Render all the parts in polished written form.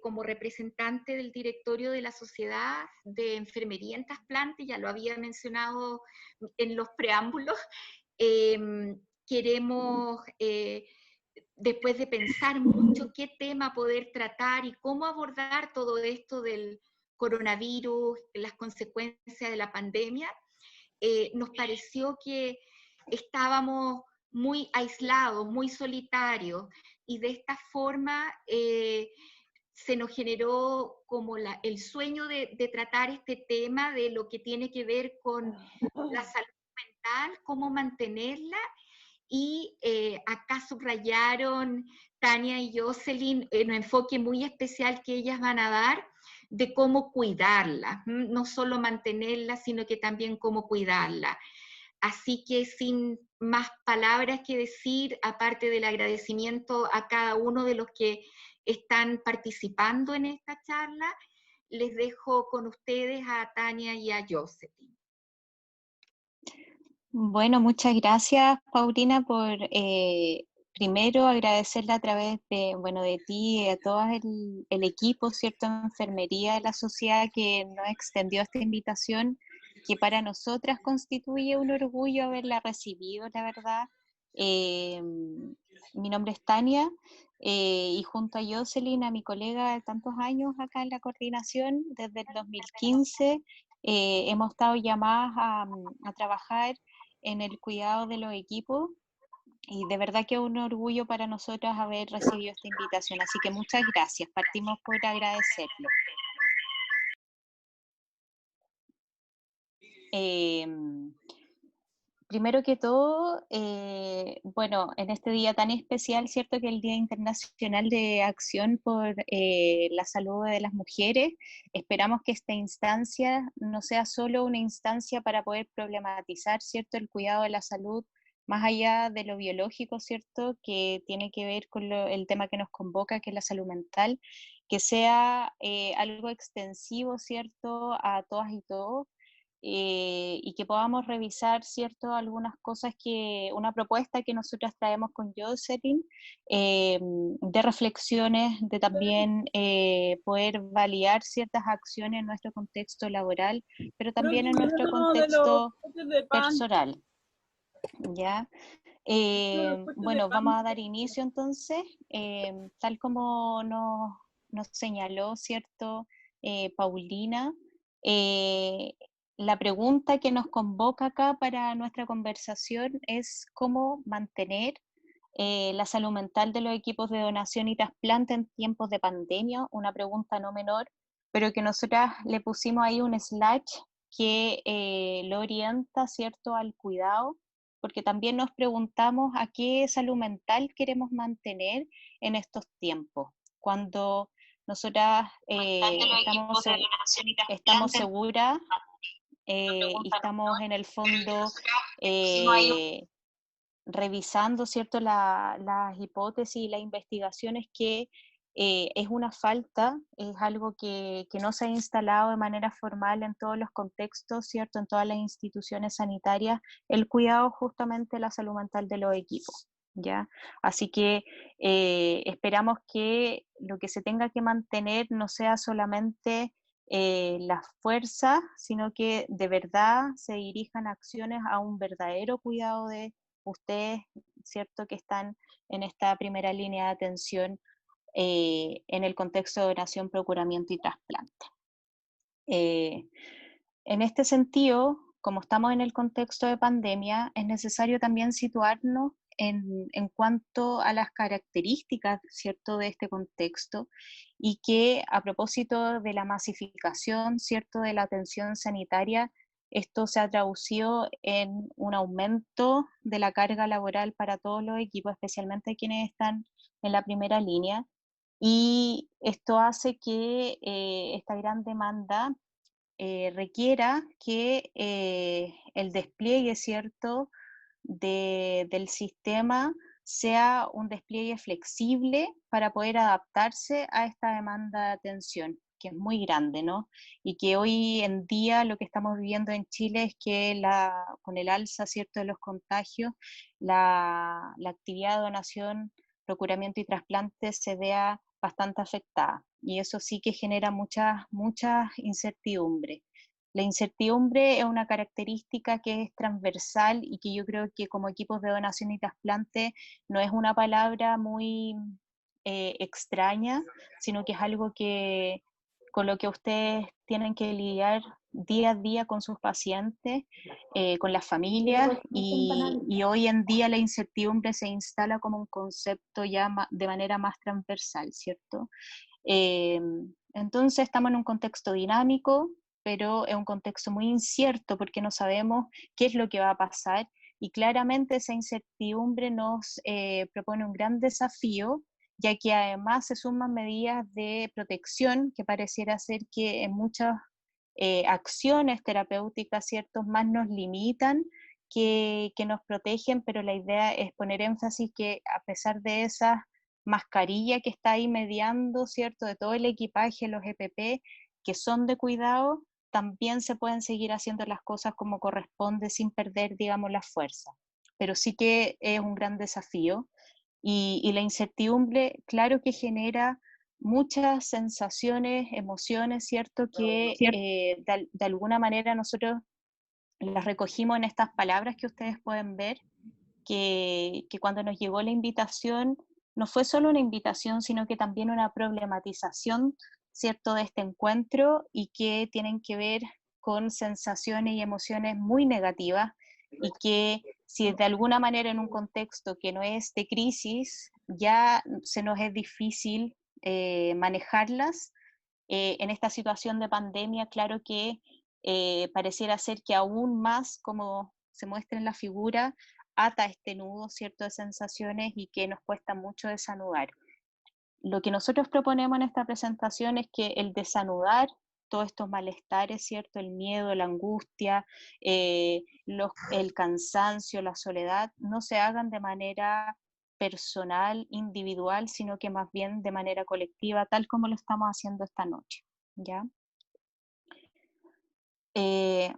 como representante del directorio de la Sociedad de Enfermería en Trasplante, ya lo había mencionado en los preámbulos. Queremos, después de pensar mucho qué tema poder tratar y cómo abordar todo esto del coronavirus, las consecuencias de la pandemia, nos pareció que estábamos muy aislados, muy solitarios, y de esta forma se nos generó como el sueño de tratar este tema de lo que tiene que ver con la salud mental, cómo mantenerla, y acá subrayaron Tania y Jocelyn un enfoque muy especial que ellas van a dar de cómo cuidarla, no solo mantenerla, sino que también cómo cuidarla. Así que sin más palabras que decir, aparte del agradecimiento a cada uno de los que están participando en esta charla, les dejo con ustedes a Tania y a Jocelyn. Bueno, muchas gracias, Paulina, por primero agradecerle a través de, bueno, de ti y a todo el equipo, ¿cierto?, de enfermería de la sociedad que nos extendió esta invitación, que para nosotras constituye un orgullo haberla recibido, la verdad. Mi nombre es Tania y junto a Jocelyn, a mi colega de tantos años acá en la coordinación, desde el 2015, hemos estado llamadas a trabajar en el cuidado de los equipos, y de verdad que es un orgullo para nosotros haber recibido esta invitación, así que muchas gracias, partimos por agradecerlo. Primero que todo, bueno, en este día tan especial, ¿cierto?, que el Día Internacional de Acción por la Salud de las Mujeres, esperamos que esta instancia no sea solo una instancia para poder problematizar, ¿cierto?, el cuidado de la salud, más allá de lo biológico, ¿cierto?, que tiene que ver con el tema que nos convoca, que es la salud mental, que sea algo extensivo, ¿cierto?, a todas y todos, y que podamos revisar, ¿cierto?, algunas cosas una propuesta que nosotras traemos con Jocelyn, de reflexiones, de también poder validar ciertas acciones en nuestro contexto laboral, pero también en nuestro contexto personal, ¿ya? Bueno, vamos a dar inicio entonces, tal como nos señaló, ¿cierto?, Paulina, la pregunta que nos convoca acá para nuestra conversación es cómo mantener la salud mental de los equipos de donación y trasplante en tiempos de pandemia, una pregunta no menor, pero que nosotras le pusimos ahí un slash que lo orienta, ¿cierto?, al cuidado, porque también nos preguntamos a qué salud mental queremos mantener en estos tiempos, cuando nosotras estamos seguras y estamos en el fondo revisando, ¿cierto?, las hipótesis y las investigaciones que es una falta, es algo que no se ha instalado de manera formal en todos los contextos, ¿cierto?, en todas las instituciones sanitarias, el cuidado justamente de la salud mental de los equipos, ¿ya? Así que esperamos que lo que se tenga que mantener no sea solamente la fuerza, sino que de verdad se dirijan acciones a un verdadero cuidado de ustedes, ¿cierto?, que están en esta primera línea de atención en el contexto de donación, procuramiento y trasplante. En este sentido, como estamos en el contexto de pandemia, es necesario también situarnos en cuanto a las características, ¿cierto?, de este contexto, y que a propósito de la masificación, ¿cierto?, de la atención sanitaria, esto se ha traducido en un aumento de la carga laboral para todos los equipos, especialmente quienes están en la primera línea, y esto hace que esta gran demanda requiera que el despliegue, ¿cierto?, del sistema sea un despliegue flexible para poder adaptarse a esta demanda de atención, que es muy grande, ¿no? Y que hoy en día lo que estamos viviendo en Chile es que con el alza, ¿cierto?, de los contagios, la actividad de donación, procuramiento y trasplante se vea bastante afectada, y eso sí que genera mucha incertidumbre. La incertidumbre es una característica que es transversal y que yo creo que como equipos de donación y trasplante no es una palabra muy extraña, sino que es algo que con lo que ustedes tienen que lidiar día a día con sus pacientes, con las familias, y hoy en día la incertidumbre se instala como un concepto ya de manera más transversal, ¿cierto? Eh, entonces estamos en un contexto dinámico, pero es un contexto muy incierto porque no sabemos qué es lo que va a pasar, y claramente esa incertidumbre nos propone un gran desafío, ya que además se suman medidas de protección que pareciera ser que en muchas acciones terapéuticas, ¿cierto?, más nos limitan que nos protegen, pero la idea es poner énfasis que a pesar de esas mascarilla que está ahí mediando, ¿cierto?, de todo el equipaje, los EPP, que son de cuidado, también se pueden seguir haciendo las cosas como corresponde sin perder, digamos, la fuerza. Pero sí que es un gran desafío, y la incertidumbre, claro que genera muchas sensaciones, emociones, ¿cierto?, que de alguna manera nosotros las recogimos en estas palabras que ustedes pueden ver, que cuando nos llegó la invitación, no fue solo una invitación, sino que también una problematización, ¿cierto?, de este encuentro, y que tienen que ver con sensaciones y emociones muy negativas, y que si de alguna manera en un contexto que no es de crisis, ya se nos es difícil manejarlas, en esta situación de pandemia, claro que pareciera ser que aún más, como se muestra en la figura, ata este nudo, ¿cierto?, de sensaciones, y que nos cuesta mucho desanudar. Lo que nosotros proponemos en esta presentación es que el desanudar todos estos malestares, ¿cierto?, el miedo, la angustia, el cansancio, la soledad, no se hagan de manera personal, individual, sino que más bien de manera colectiva, tal como lo estamos haciendo esta noche, ¿ya? Eh,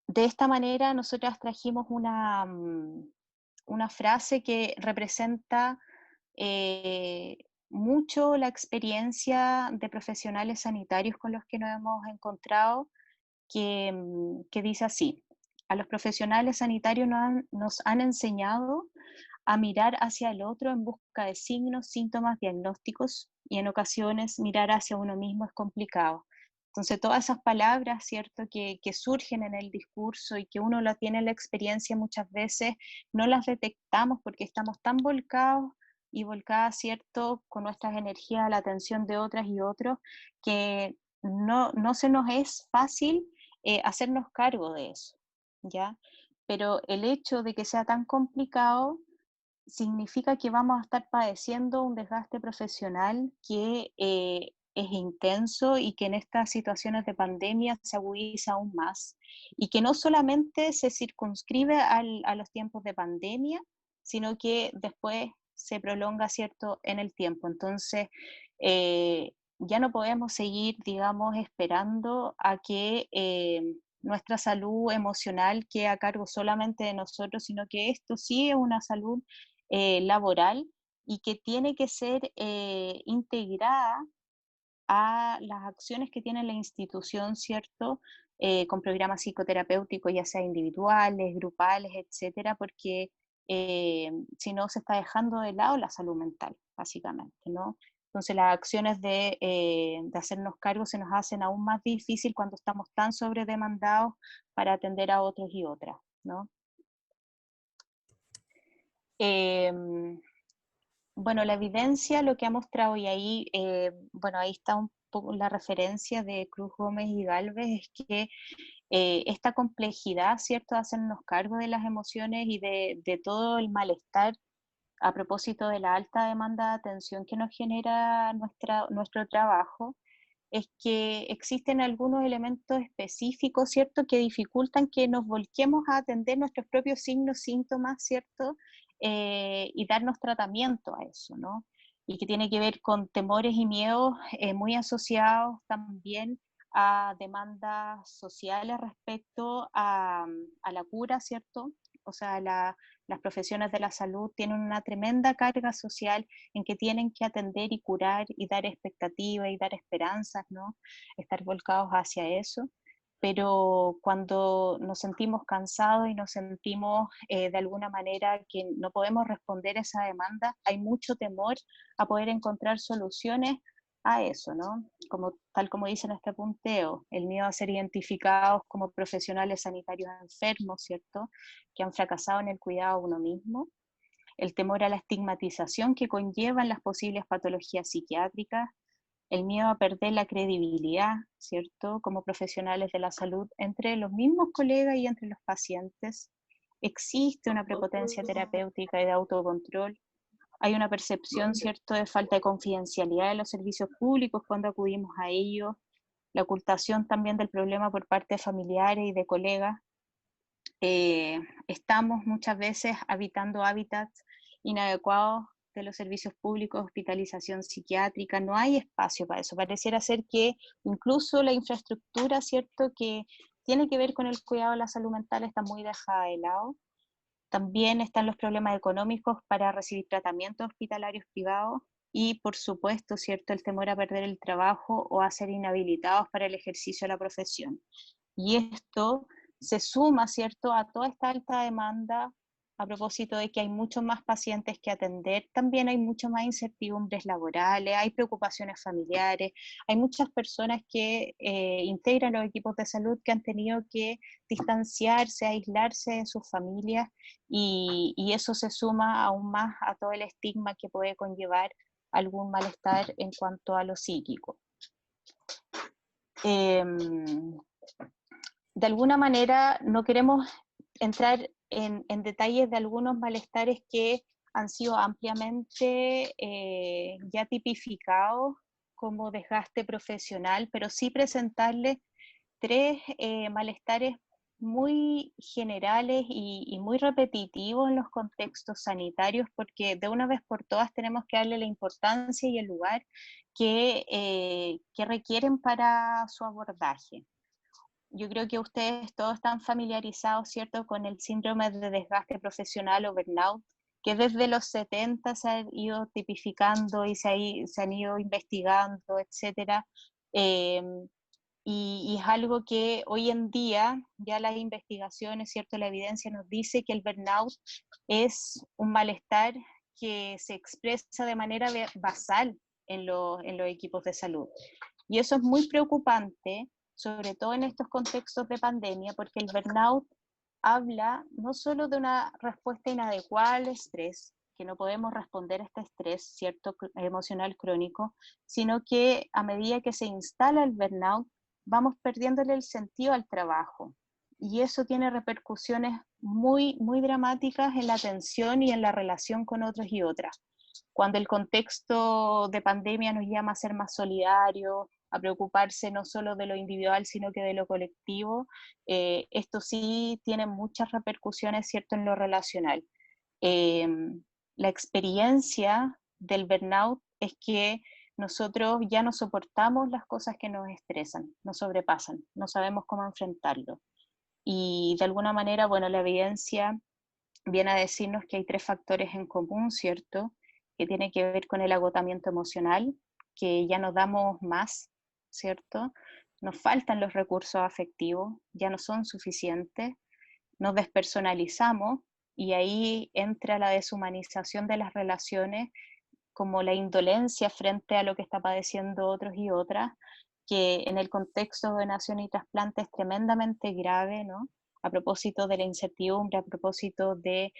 de esta manera, nosotras trajimos una frase que representa eh, mucho la experiencia de profesionales sanitarios con los que nos hemos encontrado, que dice así: a los profesionales sanitarios nos han enseñado a mirar hacia el otro en busca de signos, síntomas, diagnósticos, y en ocasiones mirar hacia uno mismo es complicado. Entonces, todas esas palabras, ¿cierto?, que surgen en el discurso y que uno la tiene en la experiencia, muchas veces no las detectamos porque estamos tan volcados y volcadas, ¿cierto?, con nuestras energías a la atención de otras y otros, que no se nos es fácil hacernos cargo de eso, ¿ya? Pero el hecho de que sea tan complicado significa que vamos a estar padeciendo un desgaste profesional que es intenso, y que en estas situaciones de pandemia se agudiza aún más, y que no solamente se circunscribe a los tiempos de pandemia, sino que después se prolonga, ¿cierto?, en el tiempo. Entonces, ya no podemos seguir, digamos, esperando a que nuestra salud emocional quede a cargo solamente de nosotros, sino que esto sí es una salud laboral, y que tiene que ser integrada a las acciones que tiene la institución, ¿cierto? Con programas psicoterapéuticos, ya sea individuales, grupales, etcétera, porque si no se está dejando de lado la salud mental, básicamente, ¿no? Entonces las acciones de hacernos cargo se nos hacen aún más difícil cuando estamos tan sobredemandados para atender a otros y otras, ¿no? Em, Bueno, la evidencia lo que ha mostrado, y ahí, bueno, ahí está un poco la referencia de Cruz Gómez y Galvez, es que esta complejidad, ¿cierto?, de hacernos cargo de las emociones y de todo el malestar a propósito de la alta demanda de atención que nos genera nuestro trabajo, es que existen algunos elementos específicos, ¿cierto?, que dificultan que nos volquemos a atender nuestros propios signos, síntomas, ¿cierto?, y darnos tratamiento a eso, ¿no? Y que tiene que ver con temores y miedos muy asociados también a demandas sociales respecto a la cura, ¿cierto?, o sea, las profesiones de la salud tienen una tremenda carga social en que tienen que atender y curar y dar expectativas y dar esperanzas, ¿no? Estar volcados hacia eso. Pero cuando nos sentimos cansados y nos sentimos de alguna manera que no podemos responder a esa demanda, hay mucho temor a poder encontrar soluciones a eso, ¿no? Como, tal como dice nuestro punteo, el miedo a ser identificados como profesionales sanitarios enfermos, ¿cierto? Que han fracasado en el cuidado de uno mismo, el temor a la estigmatización que conllevan las posibles patologías psiquiátricas, el miedo a perder la credibilidad, ¿cierto? Como profesionales de la salud entre los mismos colegas y entre los pacientes. Existe una prepotencia terapéutica y de autocontrol. Hay una percepción, ¿cierto?, de falta de confidencialidad de los servicios públicos cuando acudimos a ellos, la ocultación también del problema por parte de familiares y de colegas. Estamos muchas veces habitando hábitats inadecuados de los servicios públicos, hospitalización psiquiátrica, no hay espacio para eso. Pareciera ser que incluso la infraestructura, ¿cierto?, que tiene que ver con el cuidado de la salud mental está muy dejada de lado. También están los problemas económicos para recibir tratamientos hospitalarios privados y, por supuesto, ¿cierto?, el temor a perder el trabajo o a ser inhabilitados para el ejercicio de la profesión. Y esto se suma, ¿cierto?, a toda esta alta demanda a propósito de que hay muchos más pacientes que atender, también hay mucho más incertidumbres laborales, hay preocupaciones familiares, hay muchas personas que integran los equipos de salud que han tenido que distanciarse, aislarse de sus familias y eso se suma aún más a todo el estigma que puede conllevar algún malestar en cuanto a lo psíquico. De alguna manera no queremos entrar en detalles de algunos malestares que han sido ampliamente ya tipificados como desgaste profesional, pero sí presentarles tres malestares muy generales y muy repetitivos en los contextos sanitarios, porque de una vez por todas tenemos que darle la importancia y el lugar que requieren para su abordaje. Yo creo que ustedes todos están familiarizados, ¿cierto?, con el síndrome de desgaste profesional o burnout, que desde los 70 se han ido tipificando y se han ido investigando, etcétera. Y es algo que hoy en día ya las investigaciones, ¿cierto?, la evidencia nos dice que el burnout es un malestar que se expresa de manera basal en los equipos de salud. Y eso es muy preocupante, sobre todo en estos contextos de pandemia, porque el burnout habla no solo de una respuesta inadecuada al estrés, que no podemos responder a este estrés, ¿cierto?, emocional crónico, sino que a medida que se instala el burnout, vamos perdiéndole el sentido al trabajo. Y eso tiene repercusiones muy, muy dramáticas en la atención y en la relación con otros y otras. Cuando el contexto de pandemia nos llama a ser más solidarios, a preocuparse no solo de lo individual, sino que de lo colectivo, esto sí tiene muchas repercusiones, ¿cierto?, en lo relacional. Eh, la experiencia del burnout es que nosotros ya no soportamos las cosas que nos estresan, nos sobrepasan, no sabemos cómo enfrentarlo. Y de alguna manera, bueno, la evidencia viene a decirnos que hay tres factores en común, ¿cierto?, que tiene que ver con el agotamiento emocional, que ya no damos más, ¿cierto? Nos faltan los recursos afectivos, ya no son suficientes, nos despersonalizamos y ahí entra la deshumanización de las relaciones, como la indolencia frente a lo que está padeciendo otros y otras, que en el contexto de donación y trasplante es tremendamente grave, ¿no? A propósito de la incertidumbre, a propósito de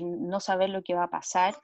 no saber lo que va a pasar.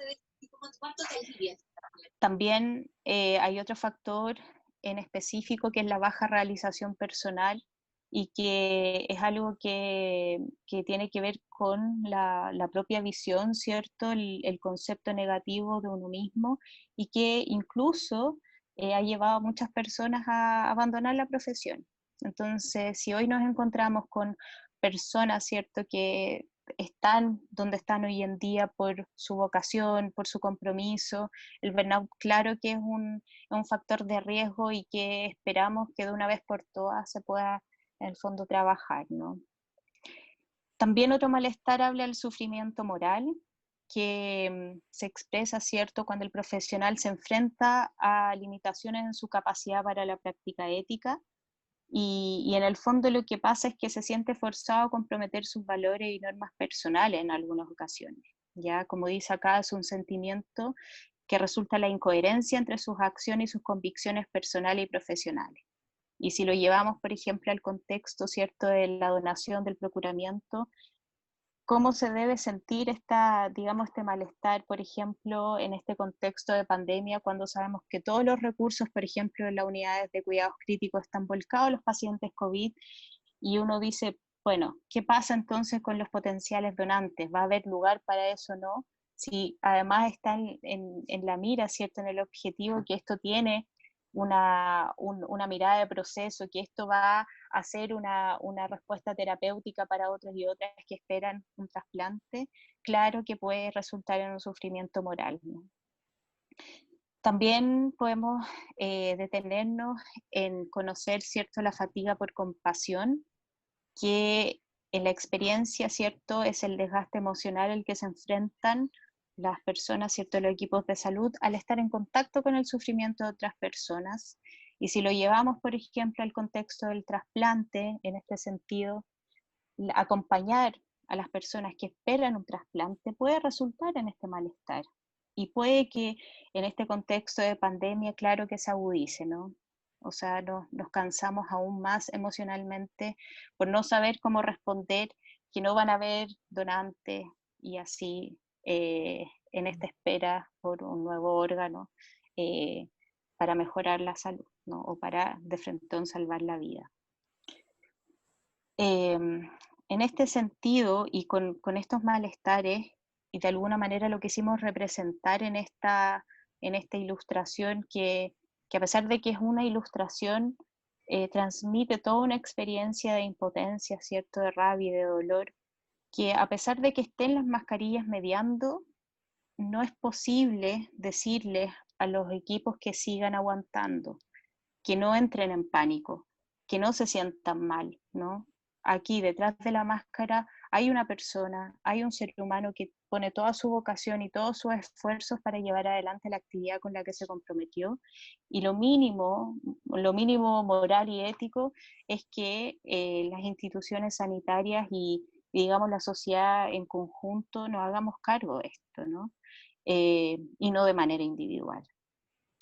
También hay otro factor en específico que es la baja realización personal y que es algo que tiene que ver con la propia visión, ¿cierto? El concepto negativo de uno mismo y que incluso ha llevado a muchas personas a abandonar la profesión. Entonces, si hoy nos encontramos con personas, ¿cierto?, que están donde están hoy en día por su vocación, por su compromiso, el burnout claro que es un factor de riesgo y que esperamos que de una vez por todas se pueda en el fondo trabajar, ¿no? También otro malestar habla del sufrimiento moral, que se expresa, ¿cierto?, cuando el profesional se enfrenta a limitaciones en su capacidad para la práctica ética, y en el fondo lo que pasa es que se siente forzado a comprometer sus valores y normas personales en algunas ocasiones. Ya, como dice acá, es un sentimiento que resulta la incoherencia entre sus acciones y sus convicciones personales y profesionales. Y si lo llevamos, por ejemplo, al contexto, ¿cierto?, de la donación, del procuramiento, ¿cómo se debe sentir este malestar, por ejemplo, en este contexto de pandemia, cuando sabemos que todos los recursos, por ejemplo, en las unidades de cuidados críticos están volcados a los pacientes COVID, y uno dice, bueno, ¿qué pasa entonces con los potenciales donantes? ¿Va a haber lugar para eso o no? Si además está en la mira, ¿cierto?, en el objetivo que esto tiene una mirada de proceso, que esto va a ser una respuesta terapéutica para otros y otras que esperan un trasplante, claro que puede resultar en un sufrimiento moral, ¿no? También podemos detenernos en conocer, ¿cierto?, la fatiga por compasión, que en la experiencia, ¿cierto?, es el desgaste emocional al que se enfrentan las personas, ¿cierto?, los equipos de salud al estar en contacto con el sufrimiento de otras personas. Y si lo llevamos, por ejemplo, al contexto del trasplante, en este sentido, acompañar a las personas que esperan un trasplante puede resultar en este malestar. Y puede que en este contexto de pandemia, claro que se agudice, ¿no? O sea, nos cansamos aún más emocionalmente por no saber cómo responder, que no van a haber donantes y así en esta espera por un nuevo órgano eh, para mejorar la salud, ¿no? O para de frente salvar la vida. En este sentido y con estos malestares, y de alguna manera lo quisimos representar en esta ilustración que a pesar de que es una ilustración, transmite toda una experiencia de impotencia, ¿cierto?, de rabia y de dolor, que a pesar de que estén las mascarillas mediando, no es posible decirles a los equipos que sigan aguantando, que no entren en pánico, que no se sientan mal, ¿no? Aquí detrás de la máscara hay una persona, hay un ser humano que pone toda su vocación y todos sus esfuerzos para llevar adelante la actividad con la que se comprometió, y lo mínimo moral y ético es que las instituciones sanitarias y digamos la sociedad en conjunto nos hagamos cargo de esto, ¿no? Y no de manera individual.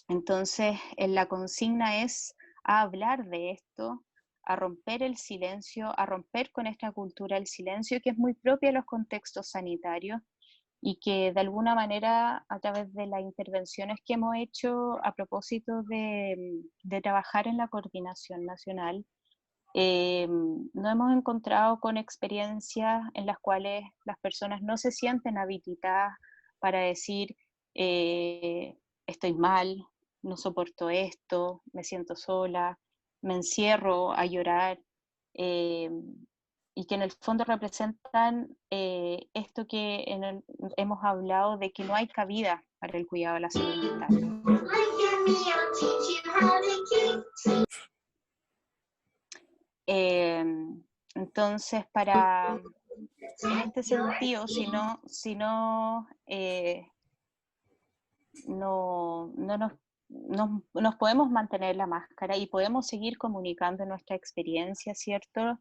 Entonces, la consigna es a hablar de esto, a romper el silencio, a romper con esta cultura del silencio que es muy propia de los contextos sanitarios y que de alguna manera a través de las intervenciones que hemos hecho a propósito de trabajar en la coordinación nacional, nos hemos encontrado con experiencias en las cuales las personas no se sienten habilitadas para decir estoy mal, no soporto esto, me siento sola, me encierro a llorar, eh, y que en el fondo representan esto que hemos hablado de que no hay cabida para el cuidado de la salud mental. Entonces, en este sentido, no nos podemos mantener la máscara y podemos seguir comunicando nuestra experiencia, ¿cierto?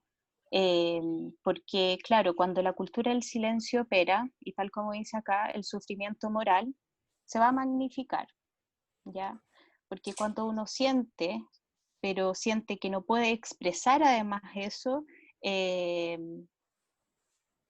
Porque, claro, cuando la cultura del silencio opera, y tal como dice acá, el sufrimiento moral se va a magnificar, ¿ya? Porque cuando uno siente, pero siente que no puede expresar además eso,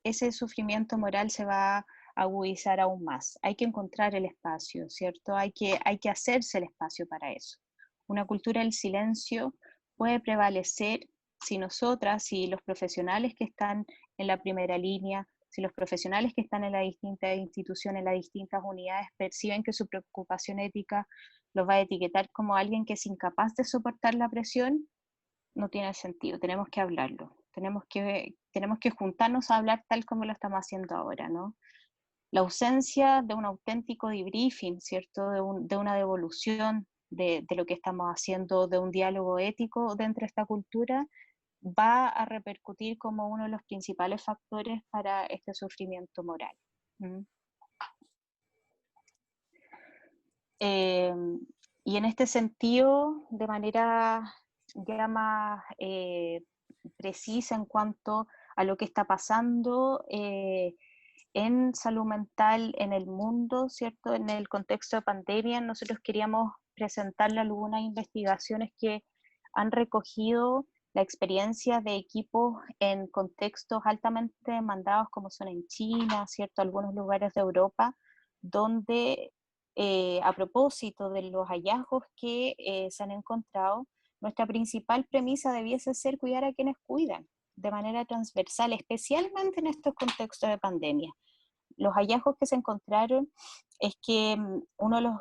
ese sufrimiento moral se va a agudizar aún más. Hay que encontrar el espacio, ¿cierto? Hay que hacerse el espacio para eso. Una cultura del silencio puede prevalecer si nosotras, si los profesionales que están en la primera línea, si los profesionales que están en las distintas instituciones, en las distintas unidades, perciben que su preocupación ética los va a etiquetar como alguien que es incapaz de soportar la presión, no tiene sentido, tenemos que hablarlo, tenemos que juntarnos a hablar tal como lo estamos haciendo ahora, ¿no? La ausencia de un auténtico debriefing, ¿cierto? De una devolución de lo que estamos haciendo, de un diálogo ético dentro de esta cultura, va a repercutir como uno de los principales factores para este sufrimiento moral. Y en este sentido, de manera ya más precisa en cuanto a lo que está pasando en salud mental en el mundo, ¿cierto? En el contexto de pandemia, nosotros queríamos presentarle algunas investigaciones que han recogido la experiencia de equipos en contextos altamente demandados como son en China, ¿cierto? Algunos lugares de Europa, donde a propósito de los hallazgos que se han encontrado, nuestra principal premisa debiese ser cuidar a quienes cuidan de manera transversal, especialmente en estos contextos de pandemia. Los hallazgos que se encontraron es que uno de los,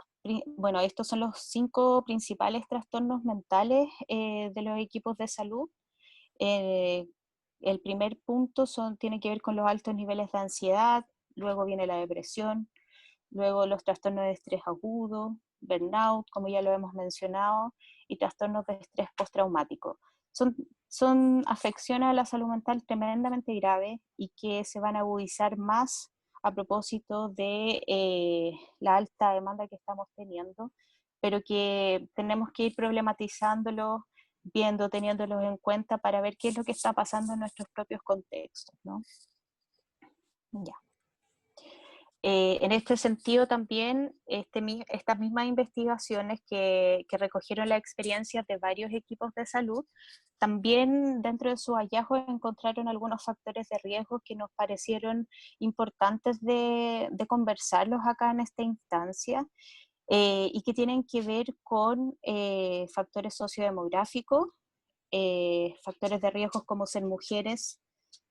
bueno, estos son los 5 principales trastornos mentales de los equipos de salud. El primer punto tiene que ver con los altos niveles de ansiedad, luego viene la depresión, luego los trastornos de estrés agudo, burnout, como ya lo hemos mencionado, y trastornos de estrés postraumático. Son afecciones a la salud mental tremendamente graves y que se van a agudizar más a propósito de la alta demanda que estamos teniendo, pero que tenemos que ir problematizándolos, viendo, teniéndolos en cuenta para ver qué es lo que está pasando en nuestros propios contextos, ¿no? Ya. En este sentido también, estas mismas investigaciones que recogieron las experiencias de varios equipos de salud, también dentro de sus hallazgos encontraron algunos factores de riesgo que nos parecieron importantes de conversarlos acá en esta instancia, y que tienen que ver con factores sociodemográficos, factores de riesgos como ser mujeres,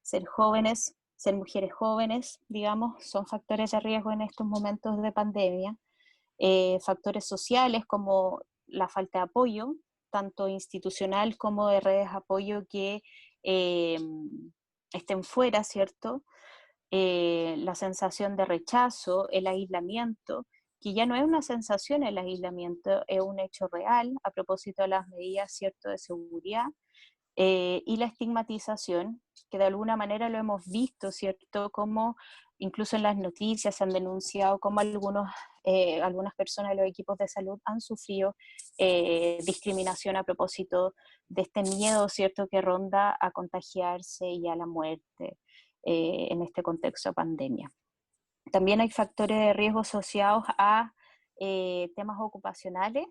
ser jóvenes, ser mujeres jóvenes, digamos, son factores de riesgo en estos momentos de pandemia. Factores sociales como la falta de apoyo, tanto institucional como de redes de apoyo que eh, estén fuera, ¿cierto? La sensación de rechazo, el aislamiento, que ya no es una sensación el aislamiento, es un hecho real a propósito de las medidas, ¿cierto?, de seguridad. Y la estigmatización, que de alguna manera lo hemos visto, ¿cierto? Como incluso en las noticias se han denunciado como algunas personas de los equipos de salud han sufrido discriminación a propósito de este miedo, ¿cierto?, que ronda a contagiarse y a la muerte en este contexto de pandemia. También hay factores de riesgo asociados a temas ocupacionales.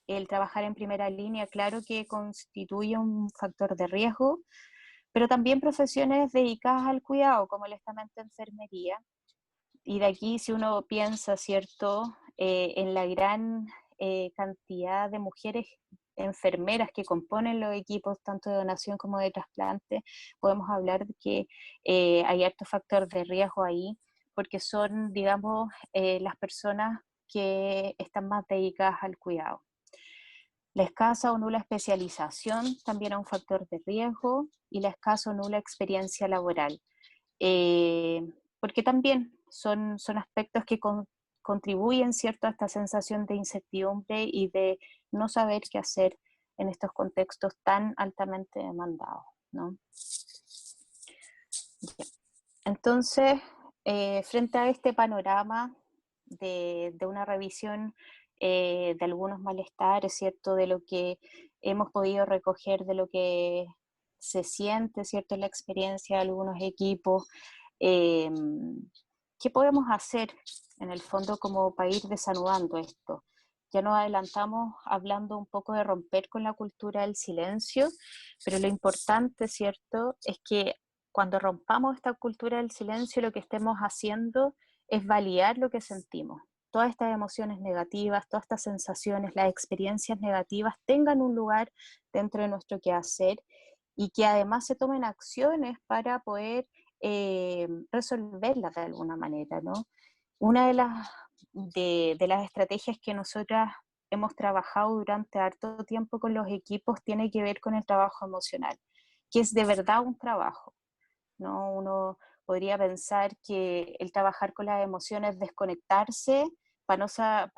El trabajar en primera línea, claro que constituye un factor de riesgo, pero también profesiones dedicadas al cuidado, como el estamento de enfermería. Y de aquí, si uno piensa, ¿cierto?, en la gran cantidad de mujeres enfermeras que componen los equipos, tanto de donación como de trasplante, podemos hablar de que hay alto factor de riesgo ahí, porque son, digamos, las personas que están más dedicadas al cuidado. La escasa o nula especialización también es un factor de riesgo, y la escasa o nula experiencia laboral, porque también son aspectos que contribuyen, ¿cierto?, a esta sensación de incertidumbre y de no saber qué hacer en estos contextos tan altamente demandados, ¿no? Entonces, frente a este panorama de una revisión de algunos malestares, ¿cierto?, de lo que hemos podido recoger, de lo que se siente, ¿cierto?, en la experiencia de algunos equipos, eh, ¿qué podemos hacer en el fondo como para ir desanudando esto? Ya nos adelantamos hablando un poco de romper con la cultura del silencio, pero lo importante, ¿cierto?, es que cuando rompamos esta cultura del silencio, lo que estemos haciendo es validar lo que sentimos. Todas estas emociones negativas, todas estas sensaciones, las experiencias negativas tengan un lugar dentro de nuestro quehacer, y que además se tomen acciones para poder resolverlas de alguna manera, ¿no? Una de las estrategias que nosotras hemos trabajado durante harto tiempo con los equipos tiene que ver con el trabajo emocional, que es de verdad un trabajo, ¿no? Uno podría pensar que el trabajar con las emociones es desconectarse para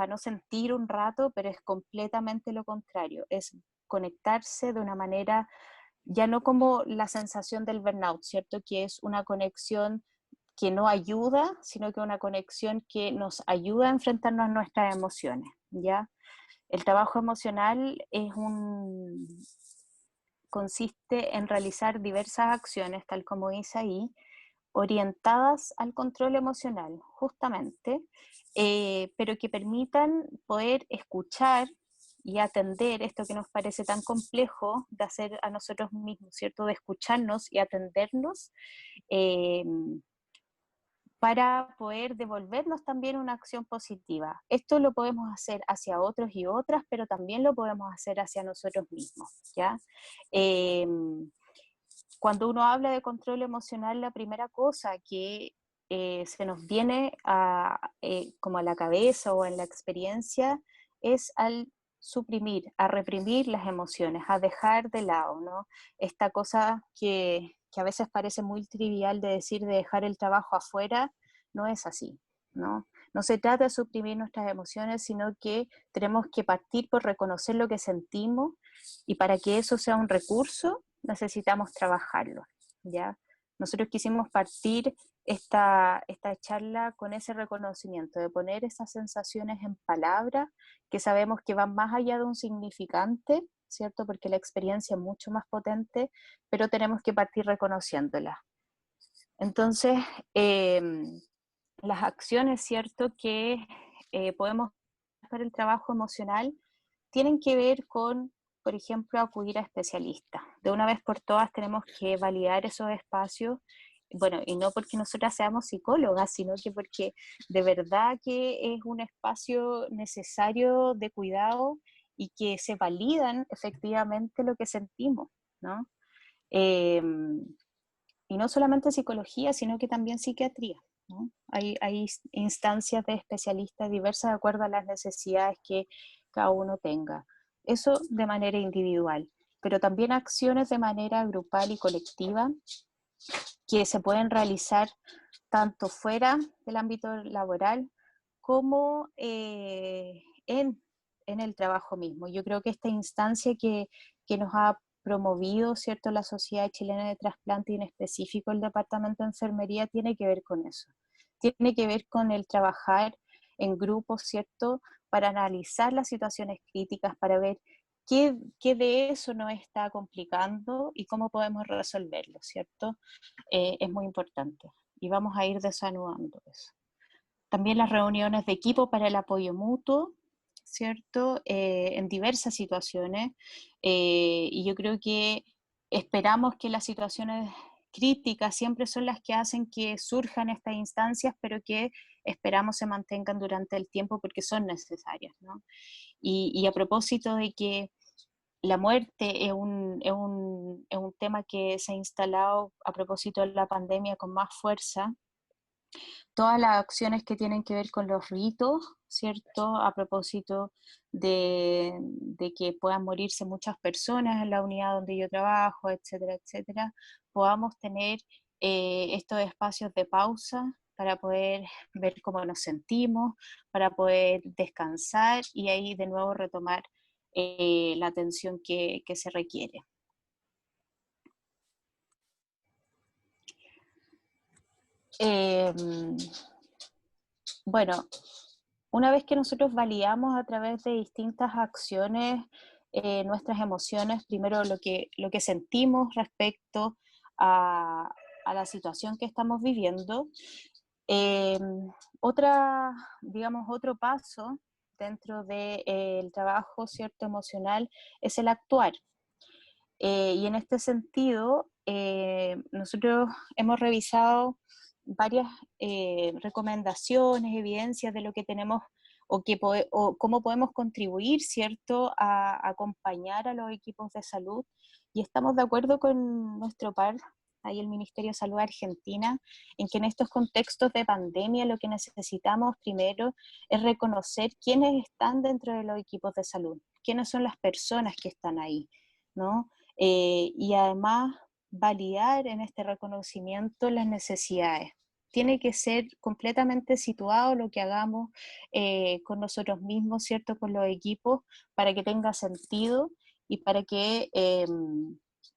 no sentir un rato, pero es completamente lo contrario, es conectarse de una manera ya no como la sensación del burnout, ¿cierto? Que es una conexión que no ayuda, sino que una conexión que nos ayuda a enfrentarnos a nuestras emociones, ¿ya? El trabajo emocional consiste en realizar diversas acciones, tal como dice ahí, orientadas al control emocional, justamente, pero que permitan poder escuchar y atender esto que nos parece tan complejo de hacer a nosotros mismos, ¿cierto? De escucharnos y atendernos, eh, para poder devolvernos también una acción positiva. Esto lo podemos hacer hacia otros y otras, pero también lo podemos hacer hacia nosotros mismos, ¿ya? Eh, Cuando uno habla de control emocional, la primera cosa que se nos viene como a la cabeza o en la experiencia es al suprimir, a reprimir las emociones, a dejar de lado, ¿no? Esta cosa que a veces parece muy trivial de decir de dejar el trabajo afuera, no es así, ¿no? No se trata de suprimir nuestras emociones, sino que tenemos que partir por reconocer lo que sentimos y para que eso sea un recurso, necesitamos trabajarlo, ¿ya? Nosotros quisimos partir esta charla con ese reconocimiento, de poner esas sensaciones en palabras que sabemos que van más allá de un significante, ¿cierto? Porque la experiencia es mucho más potente, pero tenemos que partir reconociéndola. Entonces, eh, las acciones, ¿cierto? Que podemos para el trabajo emocional tienen que ver con, por ejemplo, acudir a especialistas. De una vez por todas tenemos que validar esos espacios, bueno, y no porque nosotras seamos psicólogas, sino que porque de verdad que es un espacio necesario de cuidado y que se validan efectivamente lo que sentimos, ¿no? Eh, y no solamente psicología, sino que también psiquiatría, ¿no? Hay instancias de especialistas diversas de acuerdo a las necesidades que cada uno tenga. Eso de manera individual, pero también acciones de manera grupal y colectiva que se pueden realizar tanto fuera del ámbito laboral como en el trabajo mismo. Yo creo que esta instancia que nos ha promovido, ¿cierto?, la Sociedad Chilena de Trasplante y en específico el Departamento de Enfermería tiene que ver con eso. Tiene que ver con el trabajar en grupos, ¿cierto?, para analizar las situaciones críticas, para ver qué de eso nos está complicando y cómo podemos resolverlo, ¿cierto? Es muy importante y vamos a ir desanudando eso. También las reuniones de equipo para el apoyo mutuo, ¿cierto? En diversas situaciones y yo creo que esperamos que las situaciones críticas siempre son las que hacen que surjan estas instancias, pero que esperamos se mantengan durante el tiempo porque son necesarias, ¿no? Y a propósito de que la muerte es un tema que se ha instalado a propósito de la pandemia con más fuerza. Todas las acciones que tienen que ver con los ritos, ¿cierto? A propósito de que puedan morirse muchas personas en la unidad donde yo trabajo, etcétera, etcétera, podamos tener estos espacios de pausa para poder ver cómo nos sentimos, para poder descansar y ahí de nuevo retomar la atención que se requiere. Bueno, una vez que nosotros validamos a través de distintas acciones nuestras emociones, primero lo que sentimos respecto a, a la situación que estamos viviendo, eh, digamos, otro paso dentro del trabajo cierto emocional es el actuar. Y en este sentido, nosotros hemos revisado varias recomendaciones, evidencias de lo que tenemos o cómo podemos contribuir, ¿cierto?, a acompañar a los equipos de salud. Y estamos de acuerdo con nuestro par, ahí el Ministerio de Salud Argentina, en que en estos contextos de pandemia lo que necesitamos primero es reconocer quiénes están dentro de los equipos de salud, quiénes son las personas que están ahí, ¿no? Y además validar en este reconocimiento las necesidades. Tiene que ser completamente situado lo que hagamos con nosotros mismos, ¿cierto? Con los equipos, para que tenga sentido y para que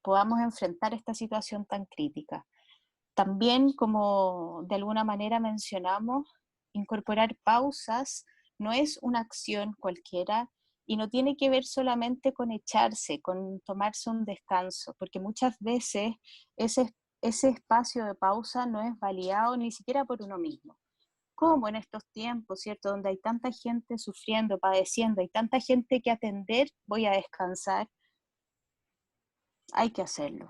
podamos enfrentar esta situación tan crítica. También, como de alguna manera mencionamos, incorporar pausas no es una acción cualquiera y no tiene que ver solamente con echarse, con tomarse un descanso, porque muchas veces ese espacio de pausa no es validado ni siquiera por uno mismo. Como en estos tiempos, ¿cierto? Donde hay tanta gente sufriendo, padeciendo, hay tanta gente que atender, voy a descansar. Hay que hacerlo.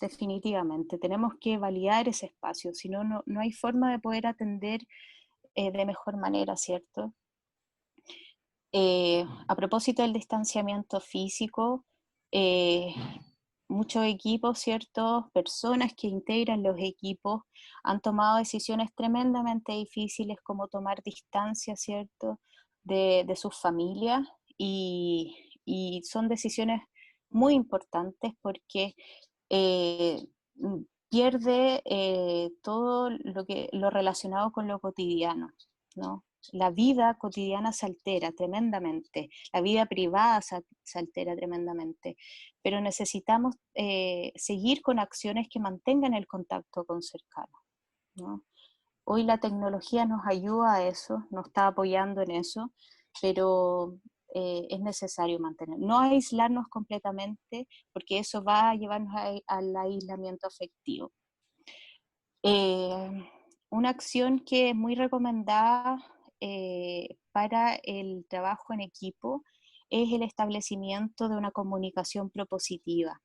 Definitivamente, tenemos que validar ese espacio, si no, no hay forma de poder atender de mejor manera, ¿cierto? A propósito del distanciamiento físico, muchos equipos, ¿cierto? Personas que integran los equipos han tomado decisiones tremendamente difíciles como tomar distancia, ¿cierto? De sus familias y son decisiones muy importantes porque eh, pierde todo lo relacionado con lo cotidiano, ¿no? La vida cotidiana se altera tremendamente, la vida privada se altera tremendamente, pero necesitamos seguir con acciones que mantengan el contacto con cercanos, ¿no? Hoy la tecnología nos ayuda a eso, nos está apoyando en eso, pero es necesario mantener, no aislarnos completamente, porque eso va a llevarnos al aislamiento afectivo. Una acción que es muy recomendada para el trabajo en equipo es el establecimiento de una comunicación propositiva.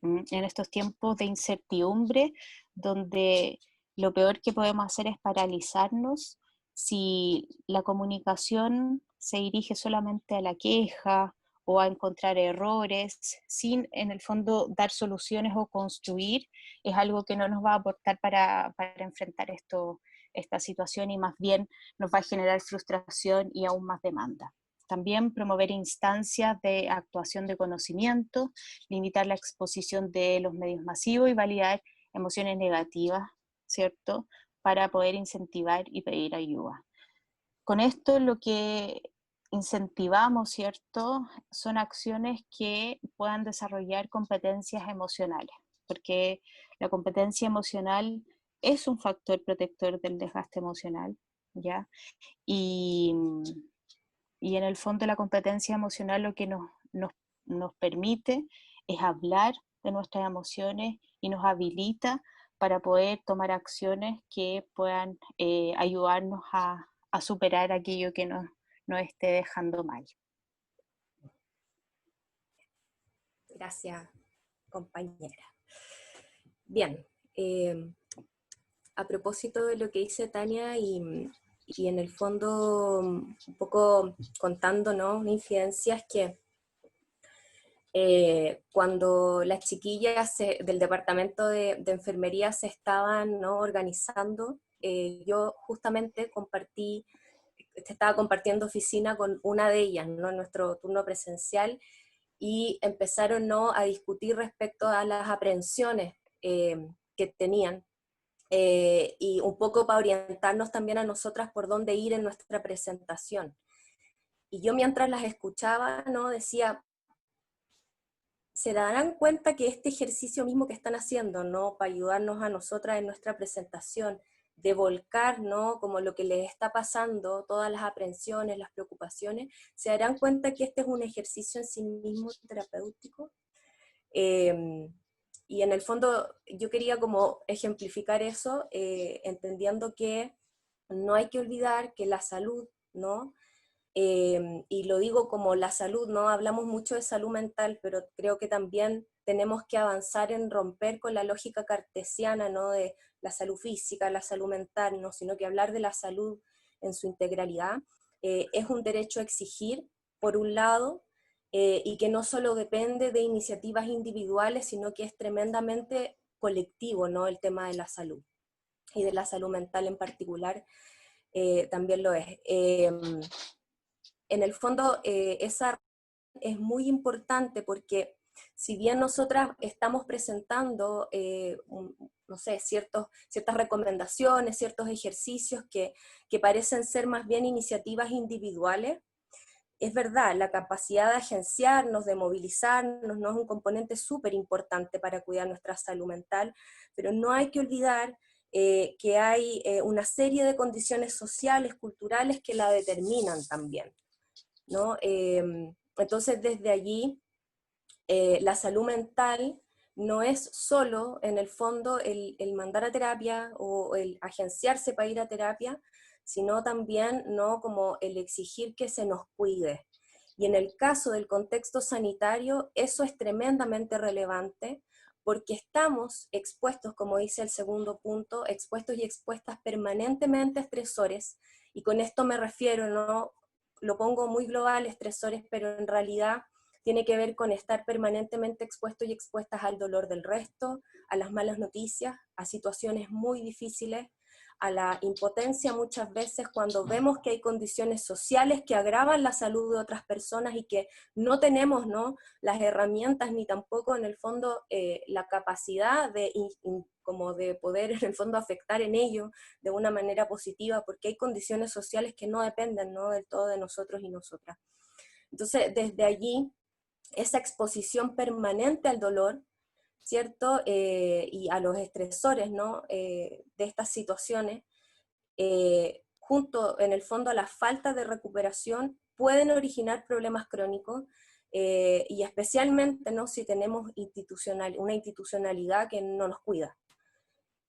En estos tiempos de incertidumbre, donde lo peor que podemos hacer es paralizarnos, si la comunicación se dirige solamente a la queja o a encontrar errores, sin en el fondo dar soluciones o construir, es algo que no nos va a aportar para enfrentar esta situación y más bien nos va a generar frustración y aún más demanda. También promover instancias de actuación de conocimiento, limitar la exposición de los medios masivos y validar emociones negativas, ¿cierto? Para poder incentivar y pedir ayuda. Con esto lo que incentivamos, ¿cierto? Son acciones que puedan desarrollar competencias emocionales, porque la competencia emocional es un factor protector del desgaste emocional, ¿ya? Y en el fondo la competencia emocional lo que nos permite es hablar de nuestras emociones y nos habilita para poder tomar acciones que puedan ayudarnos a superar aquello que nos esté dejando mal. Gracias, compañera. Bien, a propósito de lo que dice Tania y en el fondo un poco contando, ¿no?, incidencias que cuando las chiquillas del departamento de enfermería se estaban, ¿no?, organizando, yo justamente estaba compartiendo oficina con una de ellas, ¿no?, en nuestro turno presencial, y empezaron, ¿no?, a discutir respecto a las aprehensiones que tenían, y un poco para orientarnos también a nosotras por dónde ir en nuestra presentación. Y yo mientras las escuchaba, ¿no?, decía, se darán cuenta que este ejercicio mismo que están haciendo, ¿no?, para ayudarnos a nosotras en nuestra presentación, de volcar, ¿no?, como lo que les está pasando, todas las aprensiones, las preocupaciones, se darán cuenta que este es un ejercicio en sí mismo terapéutico. Y en el fondo yo quería como ejemplificar eso, entendiendo que no hay que olvidar que la salud, ¿no? Y lo digo como la salud, ¿no? Hablamos mucho de salud mental, pero creo que también tenemos que avanzar en romper con la lógica cartesiana, ¿no?, de la salud física, la salud mental, ¿no?, sino que hablar de la salud en su integralidad. Es un derecho a exigir, por un lado, y que no solo depende de iniciativas individuales, sino que es tremendamente colectivo, ¿no?, el tema de la salud, y de la salud mental en particular, también lo es. En el fondo, esa es muy importante porque si bien nosotras estamos presentando, no sé, ciertas recomendaciones, ciertos ejercicios que parecen ser más bien iniciativas individuales, es verdad, la capacidad de agenciarnos, de movilizarnos, no es un componente súper importante para cuidar nuestra salud mental, pero no hay que olvidar que hay una serie de condiciones sociales, culturales que la determinan también, ¿no? Entonces, desde allí, la salud mental no es solo, en el fondo, el mandar a terapia o el agenciarse para ir a terapia, sino también, ¿no?, como el exigir que se nos cuide. Y en el caso del contexto sanitario, eso es tremendamente relevante, porque estamos expuestos, como dice el segundo punto, expuestos y expuestas permanentemente a estresores, y con esto me refiero, ¿no?, lo pongo muy global, estresores, pero en realidad tiene que ver con estar permanentemente expuestos y expuestas al dolor del resto, a las malas noticias, a situaciones muy difíciles, a la impotencia muchas veces cuando vemos que hay condiciones sociales que agravan la salud de otras personas y que no tenemos, ¿no?, las herramientas ni tampoco en el fondo la capacidad de, como de poder en el fondo afectar en ello de una manera positiva, porque hay condiciones sociales que no dependen, ¿no?, del todo de nosotros y nosotras. Entonces, desde allí, esa exposición permanente al dolor, ¿cierto? Y a los estresores, ¿no?, de estas situaciones, junto en el fondo a la falta de recuperación, pueden originar problemas crónicos, y especialmente, ¿no?, si tenemos una institucionalidad que no nos cuida.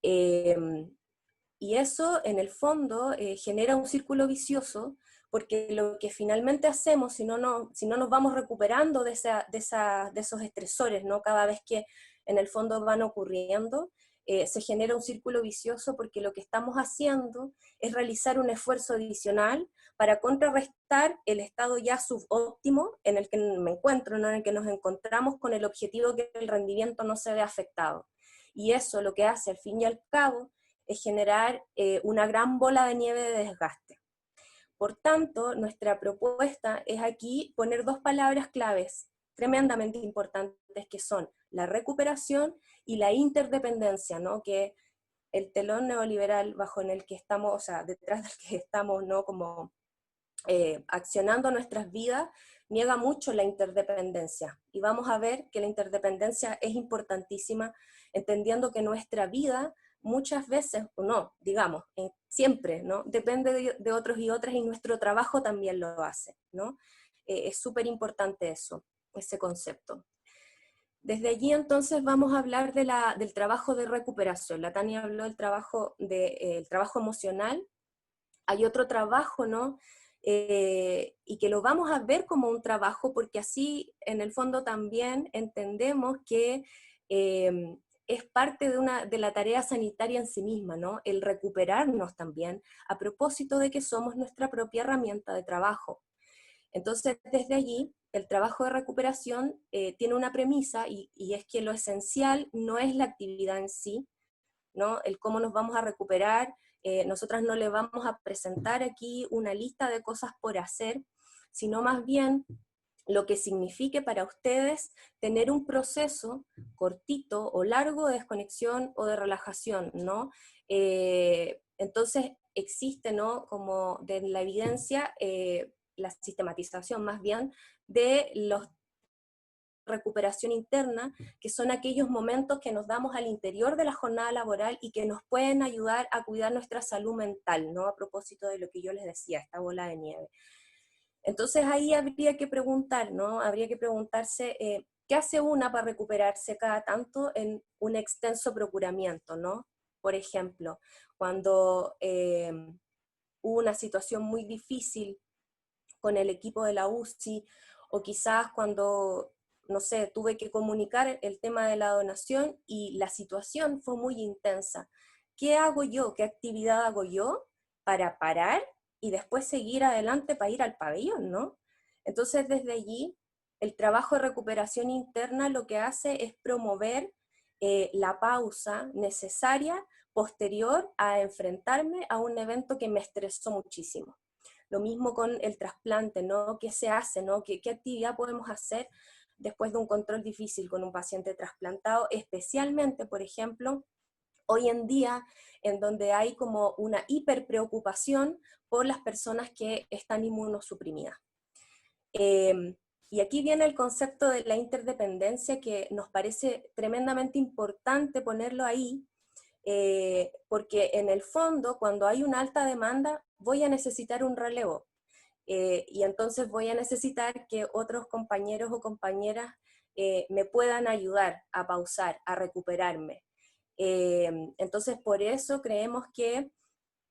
Y eso, en el fondo, genera un círculo vicioso, porque lo que finalmente hacemos, si no nos vamos recuperando de esos estresores, ¿no?, cada vez que en el fondo van ocurriendo, se genera un círculo vicioso, porque lo que estamos haciendo es realizar un esfuerzo adicional para contrarrestar el estado ya subóptimo en el que me encuentro, ¿no?, en el que nos encontramos, con el objetivo que el rendimiento no se vea afectado. Y eso lo que hace, al fin y al cabo, es generar una gran bola de nieve de desgaste. Por tanto, nuestra propuesta es aquí poner dos palabras claves tremendamente importantes, que son la recuperación y la interdependencia, ¿no?, que el telón neoliberal bajo en el que estamos, o sea, detrás del que estamos, ¿no?, como accionando nuestras vidas, niega mucho la interdependencia. Y vamos a ver que la interdependencia es importantísima, entendiendo que nuestra vida muchas veces, o no, digamos, siempre, ¿no?, depende de otros y otras, y nuestro trabajo también lo hace, ¿no? Es súper importante eso, ese concepto. Desde allí entonces vamos a hablar del trabajo de recuperación. La Tania habló del trabajo, el trabajo emocional. Hay otro trabajo, ¿no?, y que lo vamos a ver como un trabajo, porque así en el fondo también entendemos que es parte de la tarea sanitaria en sí misma, ¿no?, el recuperarnos también, a propósito de que somos nuestra propia herramienta de trabajo. Entonces, desde allí, el trabajo de recuperación tiene una premisa, y es que lo esencial no es la actividad en sí, ¿no?, el cómo nos vamos a recuperar. Nosotras no le vamos a presentar aquí una lista de cosas por hacer, sino más bien lo que signifique para ustedes tener un proceso cortito o largo de desconexión o de relajación, ¿no? Entonces existe, ¿no?, como de la evidencia, la sistematización más bien de los recuperación interna, que son aquellos momentos que nos damos al interior de la jornada laboral y que nos pueden ayudar a cuidar nuestra salud mental, ¿no?, a propósito de lo que yo les decía, esta bola de nieve. Entonces ahí habría que preguntar, ¿no?, habría que preguntarse ¿qué hace una para recuperarse cada tanto en un extenso procuramiento, ¿no? Por ejemplo, cuando hubo una situación muy difícil con el equipo de la UCI, o quizás cuando, no sé, tuve que comunicar el tema de la donación y la situación fue muy intensa. ¿Qué hago yo? ¿Qué actividad hago yo para parar y después seguir adelante para ir al pabellón, ¿no? Entonces, desde allí, el trabajo de recuperación interna lo que hace es promover la pausa necesaria posterior a enfrentarme a un evento que me estresó muchísimo. Lo mismo con el trasplante, ¿no? ¿Qué se hace, no? ¿Qué actividad podemos hacer después de un control difícil con un paciente trasplantado? Especialmente, por ejemplo, hoy en día, en donde hay como una hiperpreocupación por las personas que están inmunosuprimidas. Y aquí viene el concepto de la interdependencia, que nos parece tremendamente importante ponerlo ahí, porque en el fondo, cuando hay una alta demanda, voy a necesitar un relevo. Y entonces voy a necesitar que otros compañeros o compañeras me puedan ayudar a pausar, a recuperarme. Entonces, por eso creemos que,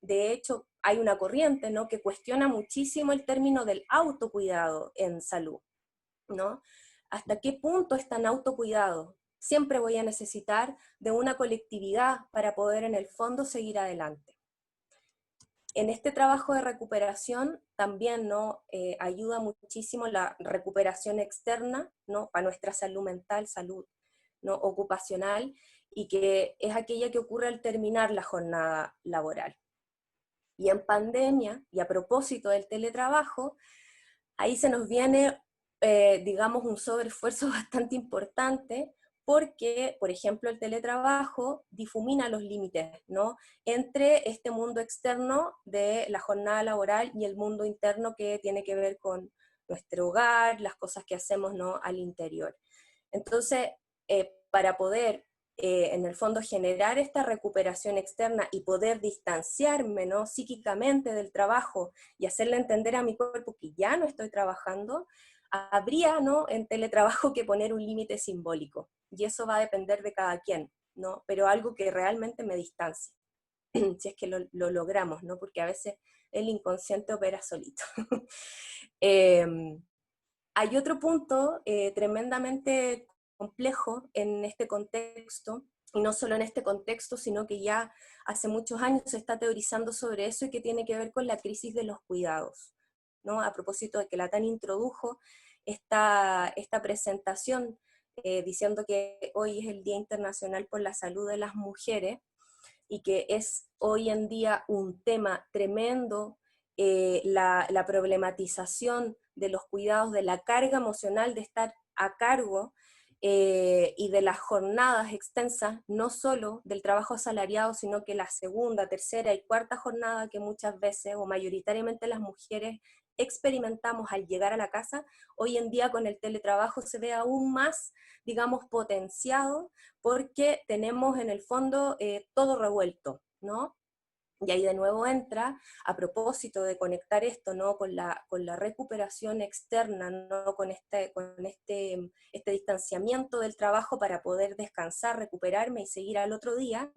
de hecho, hay una corriente, ¿no?, que cuestiona muchísimo el término del autocuidado en salud, ¿no? ¿Hasta qué punto es tan autocuidado? Siempre voy a necesitar de una colectividad para poder en el fondo seguir adelante. En este trabajo de recuperación también, ¿no?, ayuda muchísimo la recuperación externa, ¿no?, para nuestra salud mental, salud, ¿no?, ocupacional, y que es aquella que ocurre al terminar la jornada laboral. Y en pandemia, y a propósito del teletrabajo, ahí se nos viene, digamos, un sobreesfuerzo bastante importante, porque, por ejemplo, el teletrabajo difumina los límites, ¿no?, entre este mundo externo de la jornada laboral y el mundo interno que tiene que ver con nuestro hogar, las cosas que hacemos, ¿no?, al interior. Entonces, para poder, en el fondo, generar esta recuperación externa y poder distanciarme, ¿no?, psíquicamente del trabajo y hacerle entender a mi cuerpo que ya no estoy trabajando, habría, ¿no?, en teletrabajo que poner un límite simbólico, y eso va a depender de cada quien, ¿no?, pero algo que realmente me distancie, si es que lo logramos, ¿no?, porque a veces el inconsciente opera solito. Hay otro punto tremendamente complejo en este contexto, y no solo en este contexto, sino que ya hace muchos años se está teorizando sobre eso, y que tiene que ver con la crisis de los cuidados, ¿no? A propósito de que la TAN introdujo esta presentación diciendo que hoy es el Día Internacional por la Salud de las Mujeres, y que es hoy en día un tema tremendo, la problematización de los cuidados, de la carga emocional de estar a cargo, y de las jornadas extensas, no solo del trabajo asalariado, sino que la segunda, tercera y cuarta jornada que muchas veces, o mayoritariamente las mujeres, experimentamos al llegar a la casa, hoy en día con el teletrabajo se ve aún más, digamos, potenciado, porque tenemos en el fondo todo revuelto, ¿no? Y ahí de nuevo entra, a propósito de conectar esto, ¿no?, con la recuperación externa, ¿no?, con este distanciamiento del trabajo para poder descansar, recuperarme y seguir al otro día,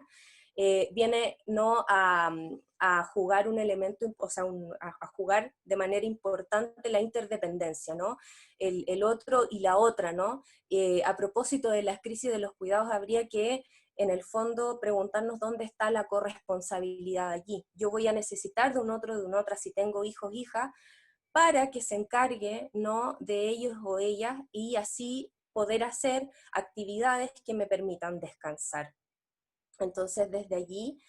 viene, ¿no?, a jugar un elemento, o sea, a jugar de manera importante la interdependencia, ¿no?, el otro y la otra, ¿no? A propósito de la crisis de los cuidados, habría que, en el fondo, preguntarnos dónde está la corresponsabilidad allí. Yo voy a necesitar de un otro, de una otra, si tengo hijos, hijas, para que se encargue, ¿no?, de ellos o ellas, y así poder hacer actividades que me permitan descansar. Entonces, desde allí,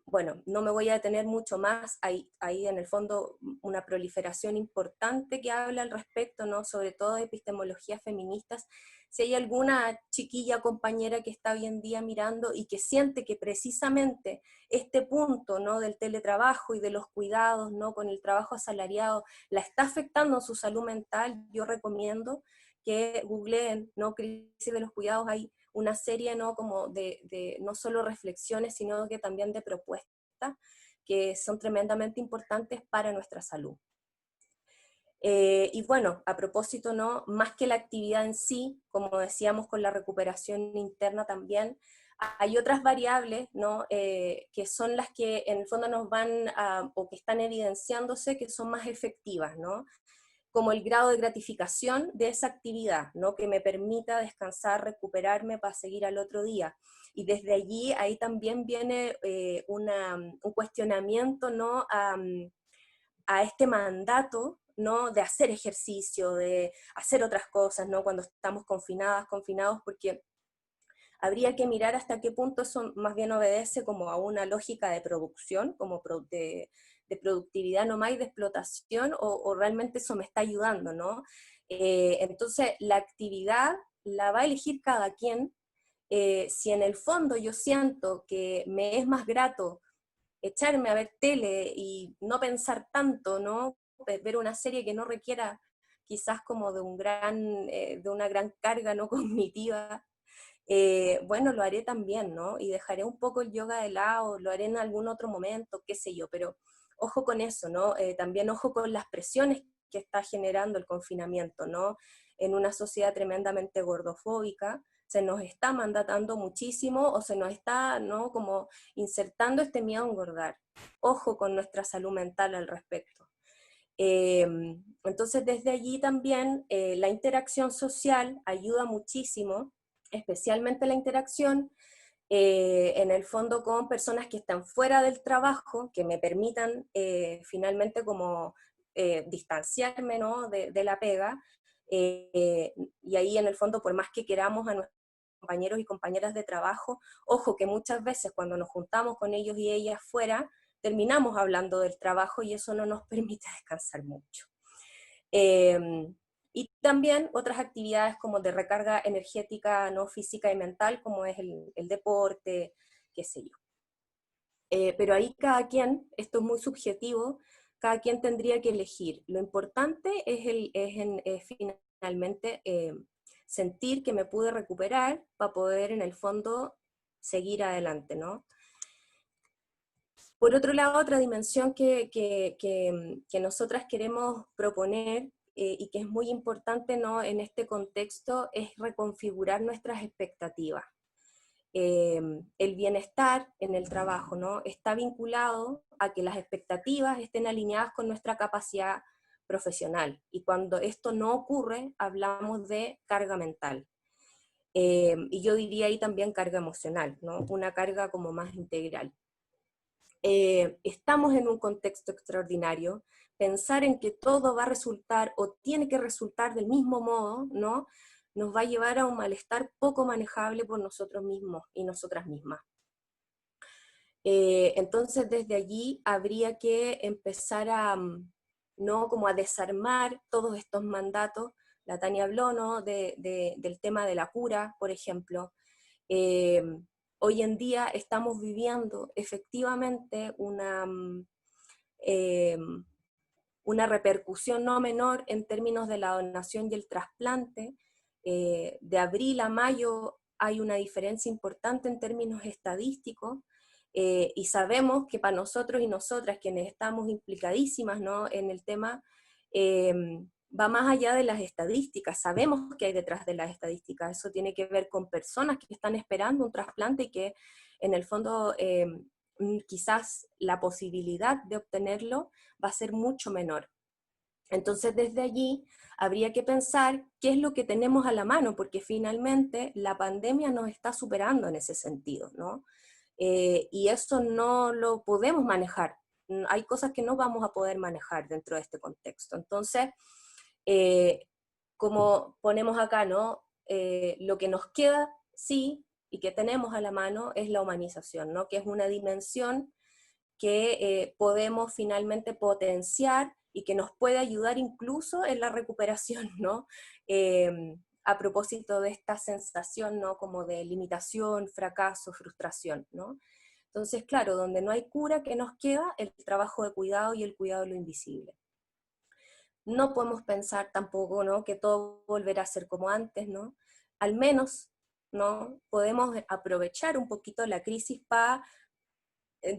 bueno, no me voy a detener mucho más, hay en el fondo una proliferación importante que habla al respecto, ¿no?, sobre todo de epistemologías feministas. Si hay alguna chiquilla compañera que está hoy en día mirando y que siente que precisamente este punto, ¿no?, del teletrabajo y de los cuidados, ¿no?, con el trabajo asalariado, la está afectando en su salud mental, yo recomiendo que googleen, ¿no?, crisis de los cuidados. Hay una serie, ¿no?, como de no solo reflexiones, sino que también de propuestas que son tremendamente importantes para nuestra salud. Y bueno, a propósito, ¿no?, más que la actividad en sí, como decíamos con la recuperación interna también, hay otras variables, ¿no?, que son las que en el fondo nos van o que están evidenciándose que son más efectivas, ¿no?, como el grado de gratificación de esa actividad, ¿no?, que me permita descansar, recuperarme para seguir al otro día. Y desde allí, ahí también viene un cuestionamiento, ¿no?, a este mandato, ¿no?, de hacer ejercicio, de hacer otras cosas, ¿no?, cuando estamos confinadas, confinados, porque habría que mirar hasta qué punto eso más bien obedece como a una lógica de producción, como de productividad nomás y de explotación, o realmente eso me está ayudando, ¿no? Entonces, la actividad la va a elegir cada quien. Si en el fondo yo siento que me es más grato echarme a ver tele y no pensar tanto, ¿no?, ver una serie que no requiera quizás como de una gran carga no cognitiva, bueno, lo haré también, ¿no? Y dejaré un poco el yoga de lado, lo haré en algún otro momento, qué sé yo, pero ojo con eso, ¿no? También ojo con las presiones que está generando el confinamiento, ¿no? En una sociedad tremendamente gordofóbica, se nos está mandatando muchísimo o se nos está, ¿no? Como insertando este miedo a engordar. Ojo con nuestra salud mental al respecto. Entonces desde allí también la interacción social ayuda muchísimo, especialmente la interacción en el fondo con personas que están fuera del trabajo, que me permitan finalmente como distanciarme, ¿no? de la pega, y ahí en el fondo por más que queramos a nuestros compañeros y compañeras de trabajo, ojo que muchas veces cuando nos juntamos con ellos y ellas fuera, terminamos hablando del trabajo y eso no nos permite descansar mucho. Y también otras actividades como de recarga energética, no física y mental, como es el deporte, qué sé yo. Pero ahí cada quien, esto es muy subjetivo, cada quien tendría que elegir. Lo importante es finalmente sentir que me pude recuperar para poder en el fondo seguir adelante, ¿no? Por otro lado, otra dimensión que nosotras queremos proponer y que es muy importante, ¿no? En este contexto es reconfigurar nuestras expectativas. El bienestar en el trabajo, ¿no? Está vinculado a que las expectativas estén alineadas con nuestra capacidad profesional. Y cuando esto no ocurre, hablamos de carga mental. Y yo diría ahí también carga emocional, ¿no? Una carga como más integral. Estamos en un contexto extraordinario, pensar en que todo va a resultar o tiene que resultar del mismo modo, ¿no? Nos va a llevar a un malestar poco manejable por nosotros mismos y nosotras mismas. Entonces desde allí habría que empezar a, ¿no? Como a desarmar todos estos mandatos. La Tania habló, ¿no? del tema de la cura, por ejemplo. Hoy en día estamos viviendo efectivamente una repercusión no menor en términos de la donación y el trasplante. De abril a mayo hay una diferencia importante en términos estadísticos, y sabemos que para nosotros y nosotras, quienes estamos implicadísimas, ¿no? en el tema, va más allá de las estadísticas, sabemos que hay detrás de las estadísticas, eso tiene que ver con personas que están esperando un trasplante y que en el fondo quizás la posibilidad de obtenerlo va a ser mucho menor. Entonces desde allí habría que pensar qué es lo que tenemos a la mano, porque finalmente la pandemia nos está superando en ese sentido, ¿no? Y eso no lo podemos manejar, hay cosas que no vamos a poder manejar dentro de este contexto. Entonces, como ponemos acá, ¿no? Lo que nos queda, sí, y que tenemos a la mano es la humanización, ¿no? Que es una dimensión que podemos finalmente potenciar y que nos puede ayudar incluso en la recuperación, ¿no? A propósito de esta sensación, ¿no? Como de limitación, fracaso, frustración, ¿no? Entonces, claro, donde no hay cura, ¿qué nos queda? El trabajo de cuidado y el cuidado de lo invisible. No podemos pensar tampoco, ¿no? Que todo volverá a ser como antes, ¿no? Al menos, ¿no? Podemos aprovechar un poquito la crisis para,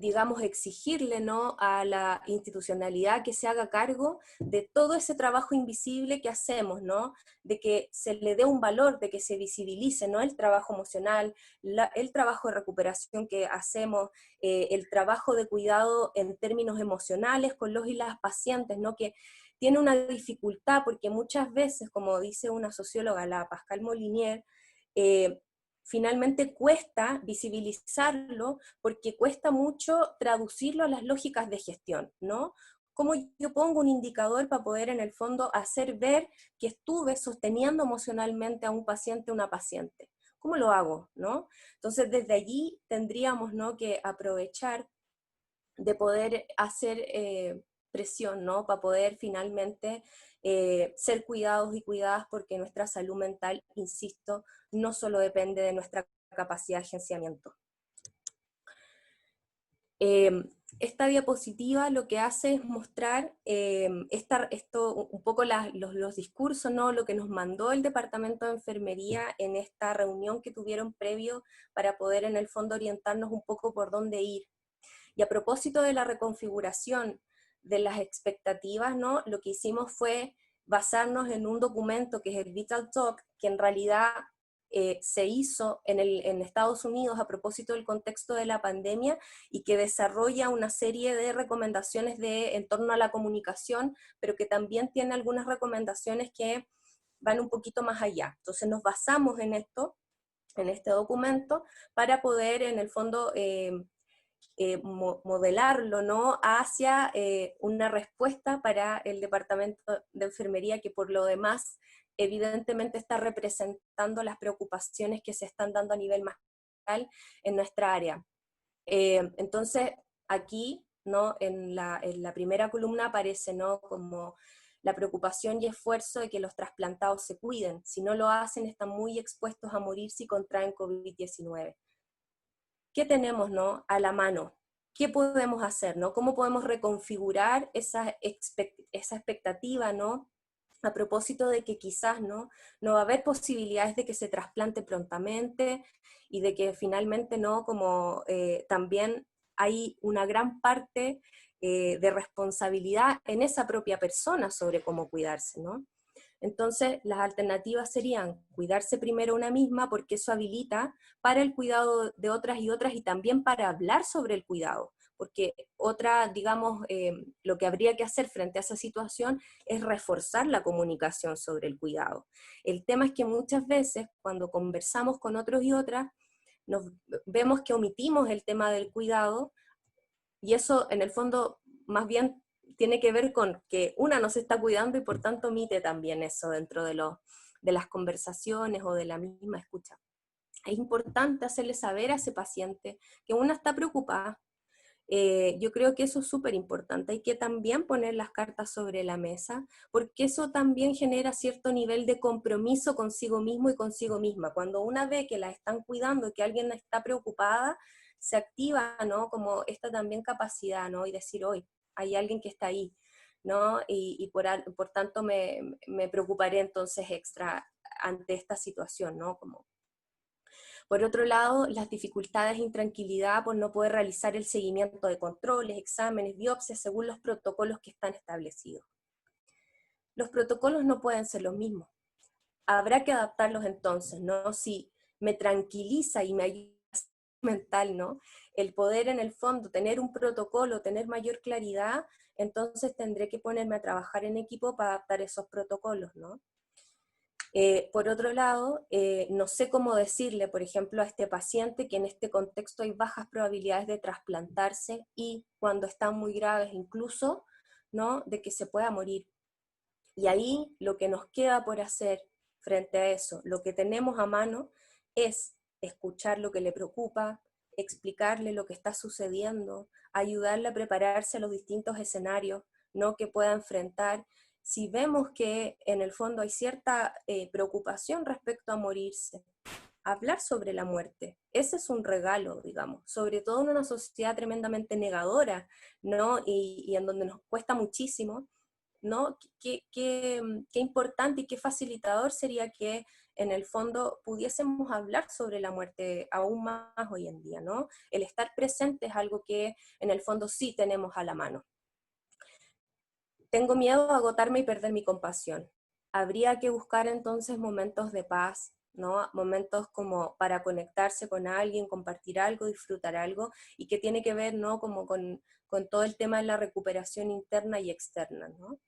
digamos, exigirle, ¿no? a la institucionalidad que se haga cargo de todo ese trabajo invisible que hacemos, ¿no? De que se le dé un valor, de que se visibilice, ¿no? El trabajo emocional, el trabajo de recuperación que hacemos, el trabajo de cuidado en términos emocionales con los y las pacientes, ¿no? Que tiene una dificultad porque muchas veces, como dice una socióloga, la Pascal Molinier, finalmente cuesta visibilizarlo porque cuesta mucho traducirlo a las lógicas de gestión, ¿no? ¿Cómo yo pongo un indicador para poder en el fondo hacer ver que estuve sosteniendo emocionalmente a un paciente o una paciente? ¿Cómo lo hago, no? Entonces desde allí tendríamos, ¿no? que aprovechar de poder hacer presión, ¿no? Para poder finalmente ser cuidados y cuidadas, porque nuestra salud mental, insisto, no solo depende de nuestra capacidad de agenciamiento. esta diapositiva lo que hace es mostrar un poco los discursos, ¿no? Lo que nos mandó el Departamento de Enfermería en esta reunión que tuvieron previo para poder en el fondo orientarnos un poco por dónde ir. Y a propósito de la reconfiguración de las expectativas, ¿no? Lo que hicimos fue basarnos en un documento que es el Vital Talk, que en realidad se hizo en Estados Unidos a propósito del contexto de la pandemia y que desarrolla una serie de recomendaciones en torno a la comunicación, pero que también tiene algunas recomendaciones que van un poquito más allá. Entonces nos basamos en esto, en este documento, para poder en el fondo modelarlo, ¿no? Hacia una respuesta para el Departamento de Enfermería, que por lo demás evidentemente está representando las preocupaciones que se están dando a nivel más general en nuestra área. Entonces, aquí, ¿no? En la primera columna aparece, ¿no? Como la preocupación y esfuerzo de que los trasplantados se cuiden. Si no lo hacen, están muy expuestos a morir si contraen COVID-19. ¿Qué tenemos, ¿no? A la mano? ¿Qué podemos hacer, ¿no? ¿Cómo podemos reconfigurar esa expectativa, ¿no? A propósito de que quizás no va a haber posibilidades de que se trasplante prontamente y de que finalmente no, como también hay una gran parte de responsabilidad en esa propia persona sobre cómo cuidarse, ¿no? Entonces, las alternativas serían cuidarse primero una misma, porque eso habilita para el cuidado de otras y también para hablar sobre el cuidado, porque otra, digamos, lo que habría que hacer frente a esa situación es reforzar la comunicación sobre el cuidado. El tema es que muchas veces cuando conversamos con otros y otras, nos vemos que omitimos el tema del cuidado, y eso en el fondo más bien tiene que ver con que una no se está cuidando y por tanto omite también eso dentro de las conversaciones o de la misma escucha. Es importante hacerle saber a ese paciente que una está preocupada. Yo creo que eso es súper importante. Hay que también poner las cartas sobre la mesa, porque eso también genera cierto nivel de compromiso consigo mismo y consigo misma. Cuando una ve que la están cuidando, que alguien está preocupada, se activa, ¿no? Como esta también capacidad, ¿no? Y decir, hoy hay alguien que está ahí, ¿no? Y por tanto me preocuparé entonces extra ante esta situación, ¿no? Como por otro lado, las dificultades e intranquilidad por no poder realizar el seguimiento de controles, exámenes, biopsias según los protocolos que están establecidos. Los protocolos no pueden ser los mismos. Habrá que adaptarlos entonces, ¿no? Si me tranquiliza y me ayuda mental, ¿no? El poder en el fondo tener un protocolo, tener mayor claridad, entonces tendré que ponerme a trabajar en equipo para adaptar esos protocolos, ¿no? Por otro lado, no sé cómo decirle, por ejemplo, a este paciente que en este contexto hay bajas probabilidades de trasplantarse y cuando están muy graves incluso, ¿no? De que se pueda morir. Y ahí lo que nos queda por hacer frente a eso, lo que tenemos a mano es escuchar lo que le preocupa, explicarle lo que está sucediendo, ayudarle a prepararse a los distintos escenarios, ¿no? Que pueda enfrentar. Si vemos que en el fondo hay cierta preocupación respecto a morirse, hablar sobre la muerte, ese es un regalo, digamos, sobre todo en una sociedad tremendamente negadora, ¿no? Y en donde nos cuesta muchísimo, ¿no? Qué importante y qué facilitador sería que en el fondo pudiésemos hablar sobre la muerte aún más hoy en día, ¿no? El estar presente es algo que en el fondo sí tenemos a la mano. Tengo miedo a agotarme y perder mi compasión. Habría que buscar entonces momentos de paz, ¿no? Momentos como para conectarse con alguien, compartir algo, disfrutar algo, y que tiene que ver, ¿no? Como con todo el tema de la recuperación interna y externa, ¿no?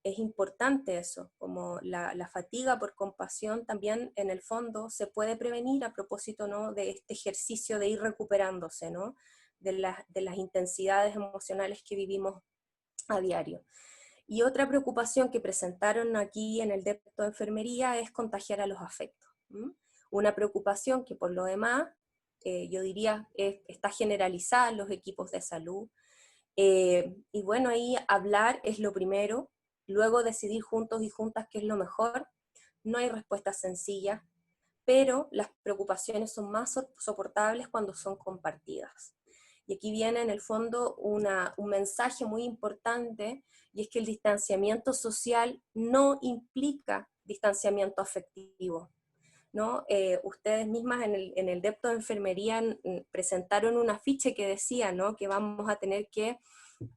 Es importante eso, como la fatiga por compasión también en el fondo se puede prevenir a propósito, ¿no? De este ejercicio de ir recuperándose, ¿no? De las intensidades emocionales que vivimos a diario. Y otra preocupación que presentaron aquí en el depto de enfermería es contagiar a los afectos. Una preocupación que por lo demás, yo diría, está generalizada en los equipos de salud. Y bueno, ahí hablar es lo primero, luego decidir juntos y juntas qué es lo mejor. No hay respuestas sencillas, pero las preocupaciones son más soportables cuando son compartidas. Y aquí viene en el fondo un mensaje muy importante, y es que el distanciamiento social no implica distanciamiento afectivo, ¿no? Ustedes mismas en el depto de enfermería presentaron un afiche que decía, ¿no?, que vamos a tener que,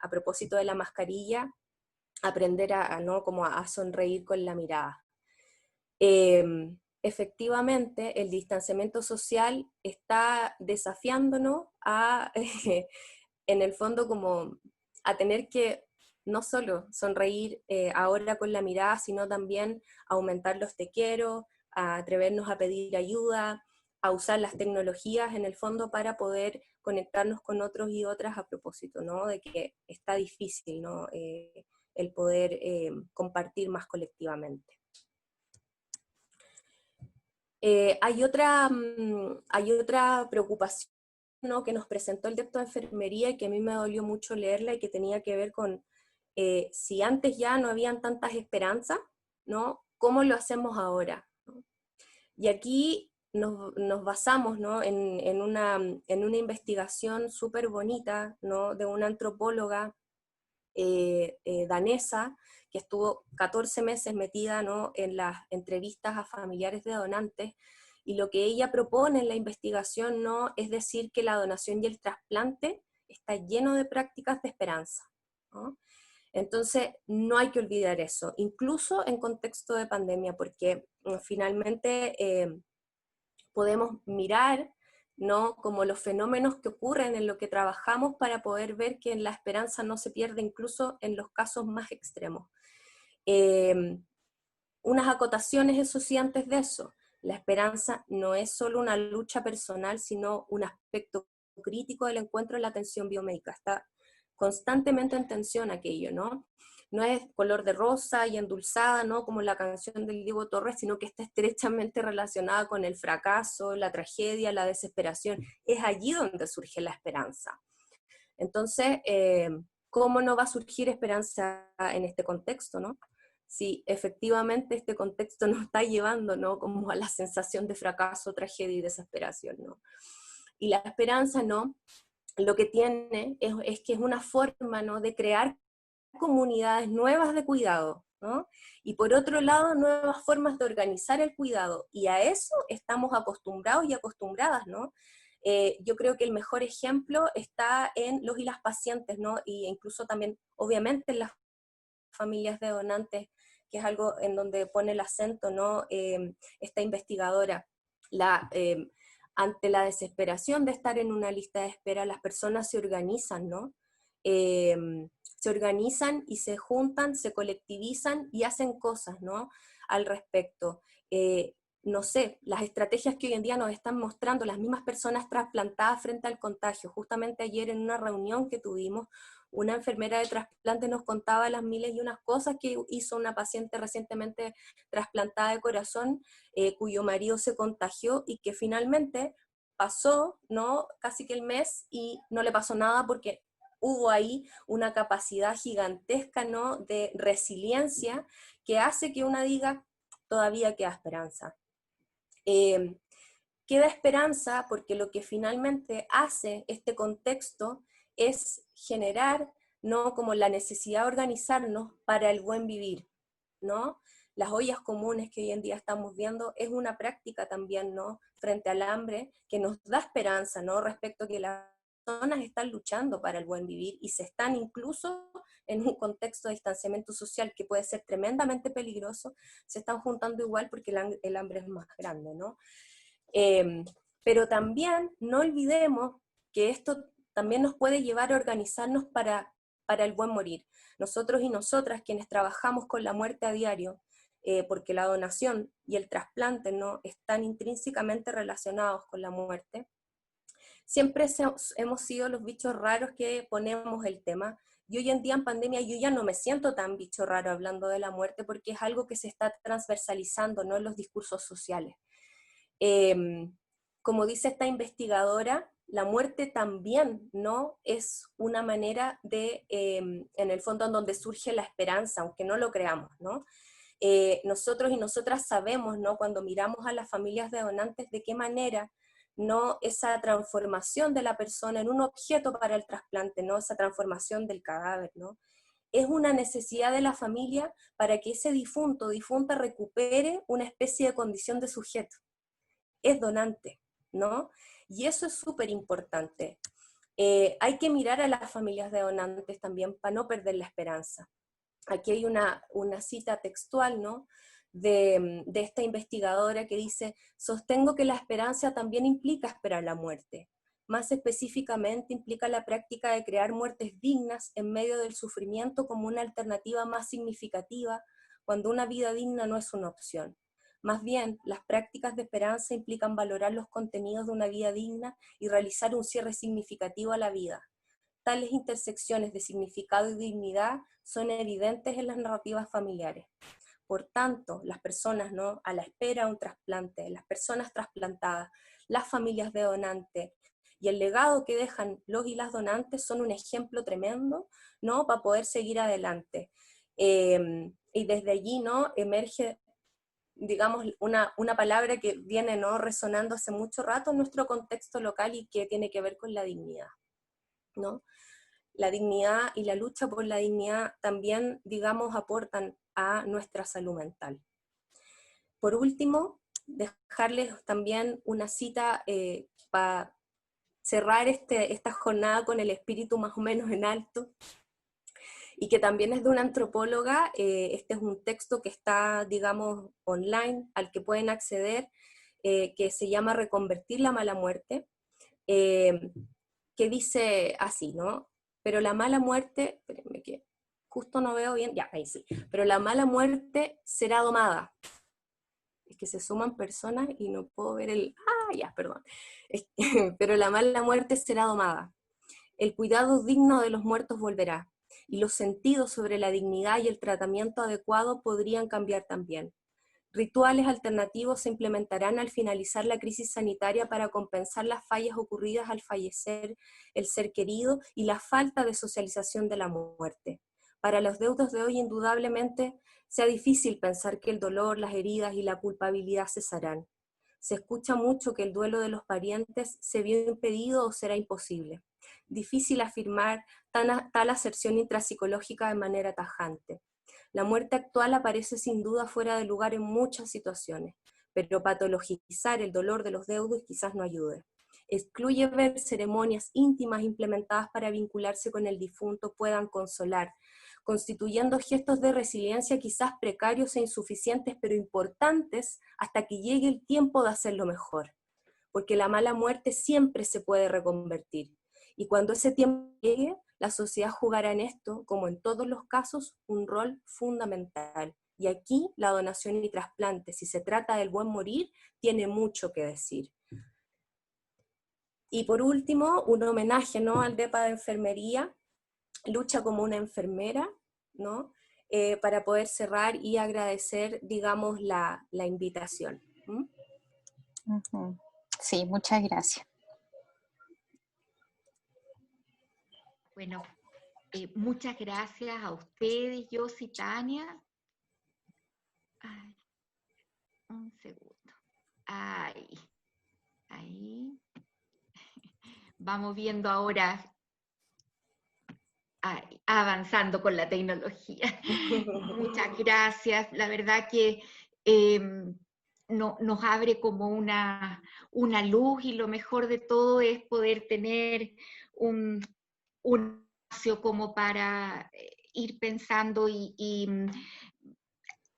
a propósito de la mascarilla, aprender ¿no?, como a sonreír con la mirada. Efectivamente, el distanciamiento social está desafiándonos a, en el fondo, como a tener que no solo sonreír ahora con la mirada, sino también aumentar los te quiero, a atrevernos a pedir ayuda, a usar las tecnologías en el fondo para poder conectarnos con otros y otras a propósito, ¿no?, de que está difícil, ¿no?, el poder compartir más colectivamente. Hay otra preocupación, ¿no?, que nos presentó el depto de enfermería y que a mí me dolió mucho leerla, y que tenía que ver con si antes ya no habían tantas esperanzas, ¿no?, ¿cómo lo hacemos ahora?, ¿no? Y aquí nos basamos, ¿no?, en una investigación súper bonita, ¿no?, de una antropóloga danesa, que estuvo 14 meses metida, ¿no?, en las entrevistas a familiares de donantes, y lo que ella propone en la investigación, ¿no?, es decir que la donación y el trasplante está lleno de prácticas de esperanza, ¿no? Entonces, no hay que olvidar eso, incluso en contexto de pandemia, porque finalmente podemos mirar, ¿no?, como los fenómenos que ocurren en lo que trabajamos, para poder ver que la esperanza no se pierde incluso en los casos más extremos. Unas acotaciones, eso sí, antes de eso. La esperanza no es solo una lucha personal, sino un aspecto crítico del encuentro en la atención biomédica. Está constantemente en tensión aquello, ¿no? No es color de rosa y endulzada, ¿no?, como la canción del Diego Torres, sino que está estrechamente relacionada con el fracaso, la tragedia, la desesperación. Es allí donde surge la esperanza. Entonces, ¿cómo no va a surgir esperanza en este contexto, ¿no?, si efectivamente este contexto nos está llevando, ¿no?, como a la sensación de fracaso, tragedia y desesperación, ¿no? Y la esperanza, ¿no?, lo que tiene es que es una forma, ¿no?, de crear comunidades nuevas de cuidado, ¿no? Y por otro lado, nuevas formas de organizar el cuidado, y a eso estamos acostumbrados y acostumbradas, ¿no? Yo creo que el mejor ejemplo está en los y las pacientes, ¿no?, e incluso también, obviamente, en las familias de donantes, que es algo en donde pone el acento, ¿no?, esta investigadora. Ante la desesperación de estar en una lista de espera, las personas se organizan, ¿no? Se organizan y se juntan, se colectivizan y hacen cosas, ¿no?, al respecto. No sé, las estrategias que hoy en día nos están mostrando las mismas personas trasplantadas frente al contagio. Justamente ayer en una reunión que tuvimos, una enfermera de trasplante nos contaba las miles y unas cosas que hizo una paciente recientemente trasplantada de corazón, cuyo marido se contagió y que finalmente pasó, ¿no?, casi que el mes y no le pasó nada, porque hubo ahí una capacidad gigantesca, ¿no?, de resiliencia, que hace que una diga, todavía queda esperanza. Queda esperanza porque lo que finalmente hace este contexto es generar, ¿no?, como la necesidad de organizarnos para el buen vivir, ¿no? Las ollas comunes que hoy en día estamos viendo es una práctica también, ¿no?, frente al hambre, que nos da esperanza, ¿no?, respecto a que las personas están luchando para el buen vivir y se están incluso en un contexto de distanciamiento social que puede ser tremendamente peligroso, se están juntando igual porque el hambre es más grande, ¿no? Pero también no olvidemos que esto también nos puede llevar a organizarnos para el buen morir. Nosotros y nosotras, quienes trabajamos con la muerte a diario, porque la donación y el trasplante, ¿no?, están intrínsecamente relacionados con la muerte, siempre hemos sido los bichos raros que ponemos el tema. Y hoy en día en pandemia yo ya no me siento tan bicho raro hablando de la muerte, porque es algo que se está transversalizando, ¿no?, en los discursos sociales. Como dice esta investigadora, la muerte también, ¿no?, es una manera de, en el fondo, en donde surge la esperanza, aunque no lo creamos, ¿no? Nosotros y nosotras sabemos, ¿no?, cuando miramos a las familias de donantes, de qué manera ¿no? Esa transformación de la persona en un objeto para el trasplante, ¿no? Esa transformación del cadáver, ¿no? Es una necesidad de la familia para que ese difunto o difunta recupere una especie de condición de sujeto. Es donante, ¿no? Y eso es súper importante. Hay que mirar a las familias de donantes también para no perder la esperanza. Aquí hay una cita textual, ¿no? De esta investigadora que dice: sostengo que la esperanza también implica esperar la muerte. Más específicamente implica la práctica de crear muertes dignas en medio del sufrimiento como una alternativa más significativa cuando una vida digna no es una opción. Más bien, las prácticas de esperanza implican valorar los contenidos de una vida digna y realizar un cierre significativo a la vida. Tales intersecciones de significado y dignidad son evidentes en las narrativas familiares. Por tanto, las personas, ¿no?, a la espera de un trasplante, las personas trasplantadas, las familias de donantes y el legado que dejan los y las donantes son un ejemplo tremendo, ¿no?, para poder seguir adelante. Y desde allí, ¿no?, emerge, digamos, una palabra que viene, ¿no?, resonando hace mucho rato en nuestro contexto local y que tiene que ver con la dignidad, ¿no? La dignidad y la lucha por la dignidad también, digamos, aportan a nuestra salud mental. Por último, dejarles también una cita para cerrar esta jornada con el espíritu más o menos en alto, y que también es de una antropóloga. Este es un texto que está, digamos, online, al que pueden acceder, que se llama Reconvertir la mala muerte, que dice así, ¿no? Pero la mala muerte, espérenme que justo no veo bien, ya, ahí sí, pero la mala muerte será domada. Es que se suman personas y no puedo ver ya, perdón. Pero la mala muerte será domada. El cuidado digno de los muertos volverá, y los sentidos sobre la dignidad y el tratamiento adecuado podrían cambiar también. Rituales alternativos se implementarán al finalizar la crisis sanitaria para compensar las fallas ocurridas al fallecer el ser querido y la falta de socialización de la muerte. Para los deudos de hoy, indudablemente, sea difícil pensar que el dolor, las heridas y la culpabilidad cesarán. Se escucha mucho que el duelo de los parientes se vio impedido o será imposible. Difícil afirmar tal aserción intrapsicológica de manera tajante. La muerte actual aparece sin duda fuera de lugar en muchas situaciones, pero patologizar el dolor de los deudos quizás no ayude. Excluye ver ceremonias íntimas implementadas para vincularse con el difunto puedan consolar, constituyendo gestos de resiliencia quizás precarios e insuficientes, pero importantes hasta que llegue el tiempo de hacerlo mejor. Porque la mala muerte siempre se puede reconvertir. Y cuando ese tiempo llegue, la sociedad jugará en esto, como en todos los casos, un rol fundamental. Y aquí la donación y trasplante, si se trata del buen morir, tiene mucho que decir. Y por último, un homenaje, ¿no?, al DEPA de enfermería, lucha como una enfermera, ¿no?, para poder cerrar y agradecer, digamos, la invitación. Sí, muchas gracias. Bueno, muchas gracias a ustedes, Yossi, Tania. Ay, un segundo. Ahí. Vamos viendo ahora, avanzando con la tecnología. Muchas gracias. La verdad que nos abre como una luz, y lo mejor de todo es poder tener un espacio como para ir pensando y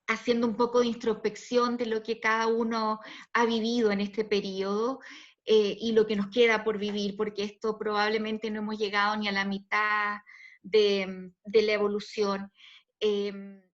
haciendo un poco de introspección de lo que cada uno ha vivido en este periodo y lo que nos queda por vivir, porque esto probablemente no hemos llegado ni a la mitad de la evolución.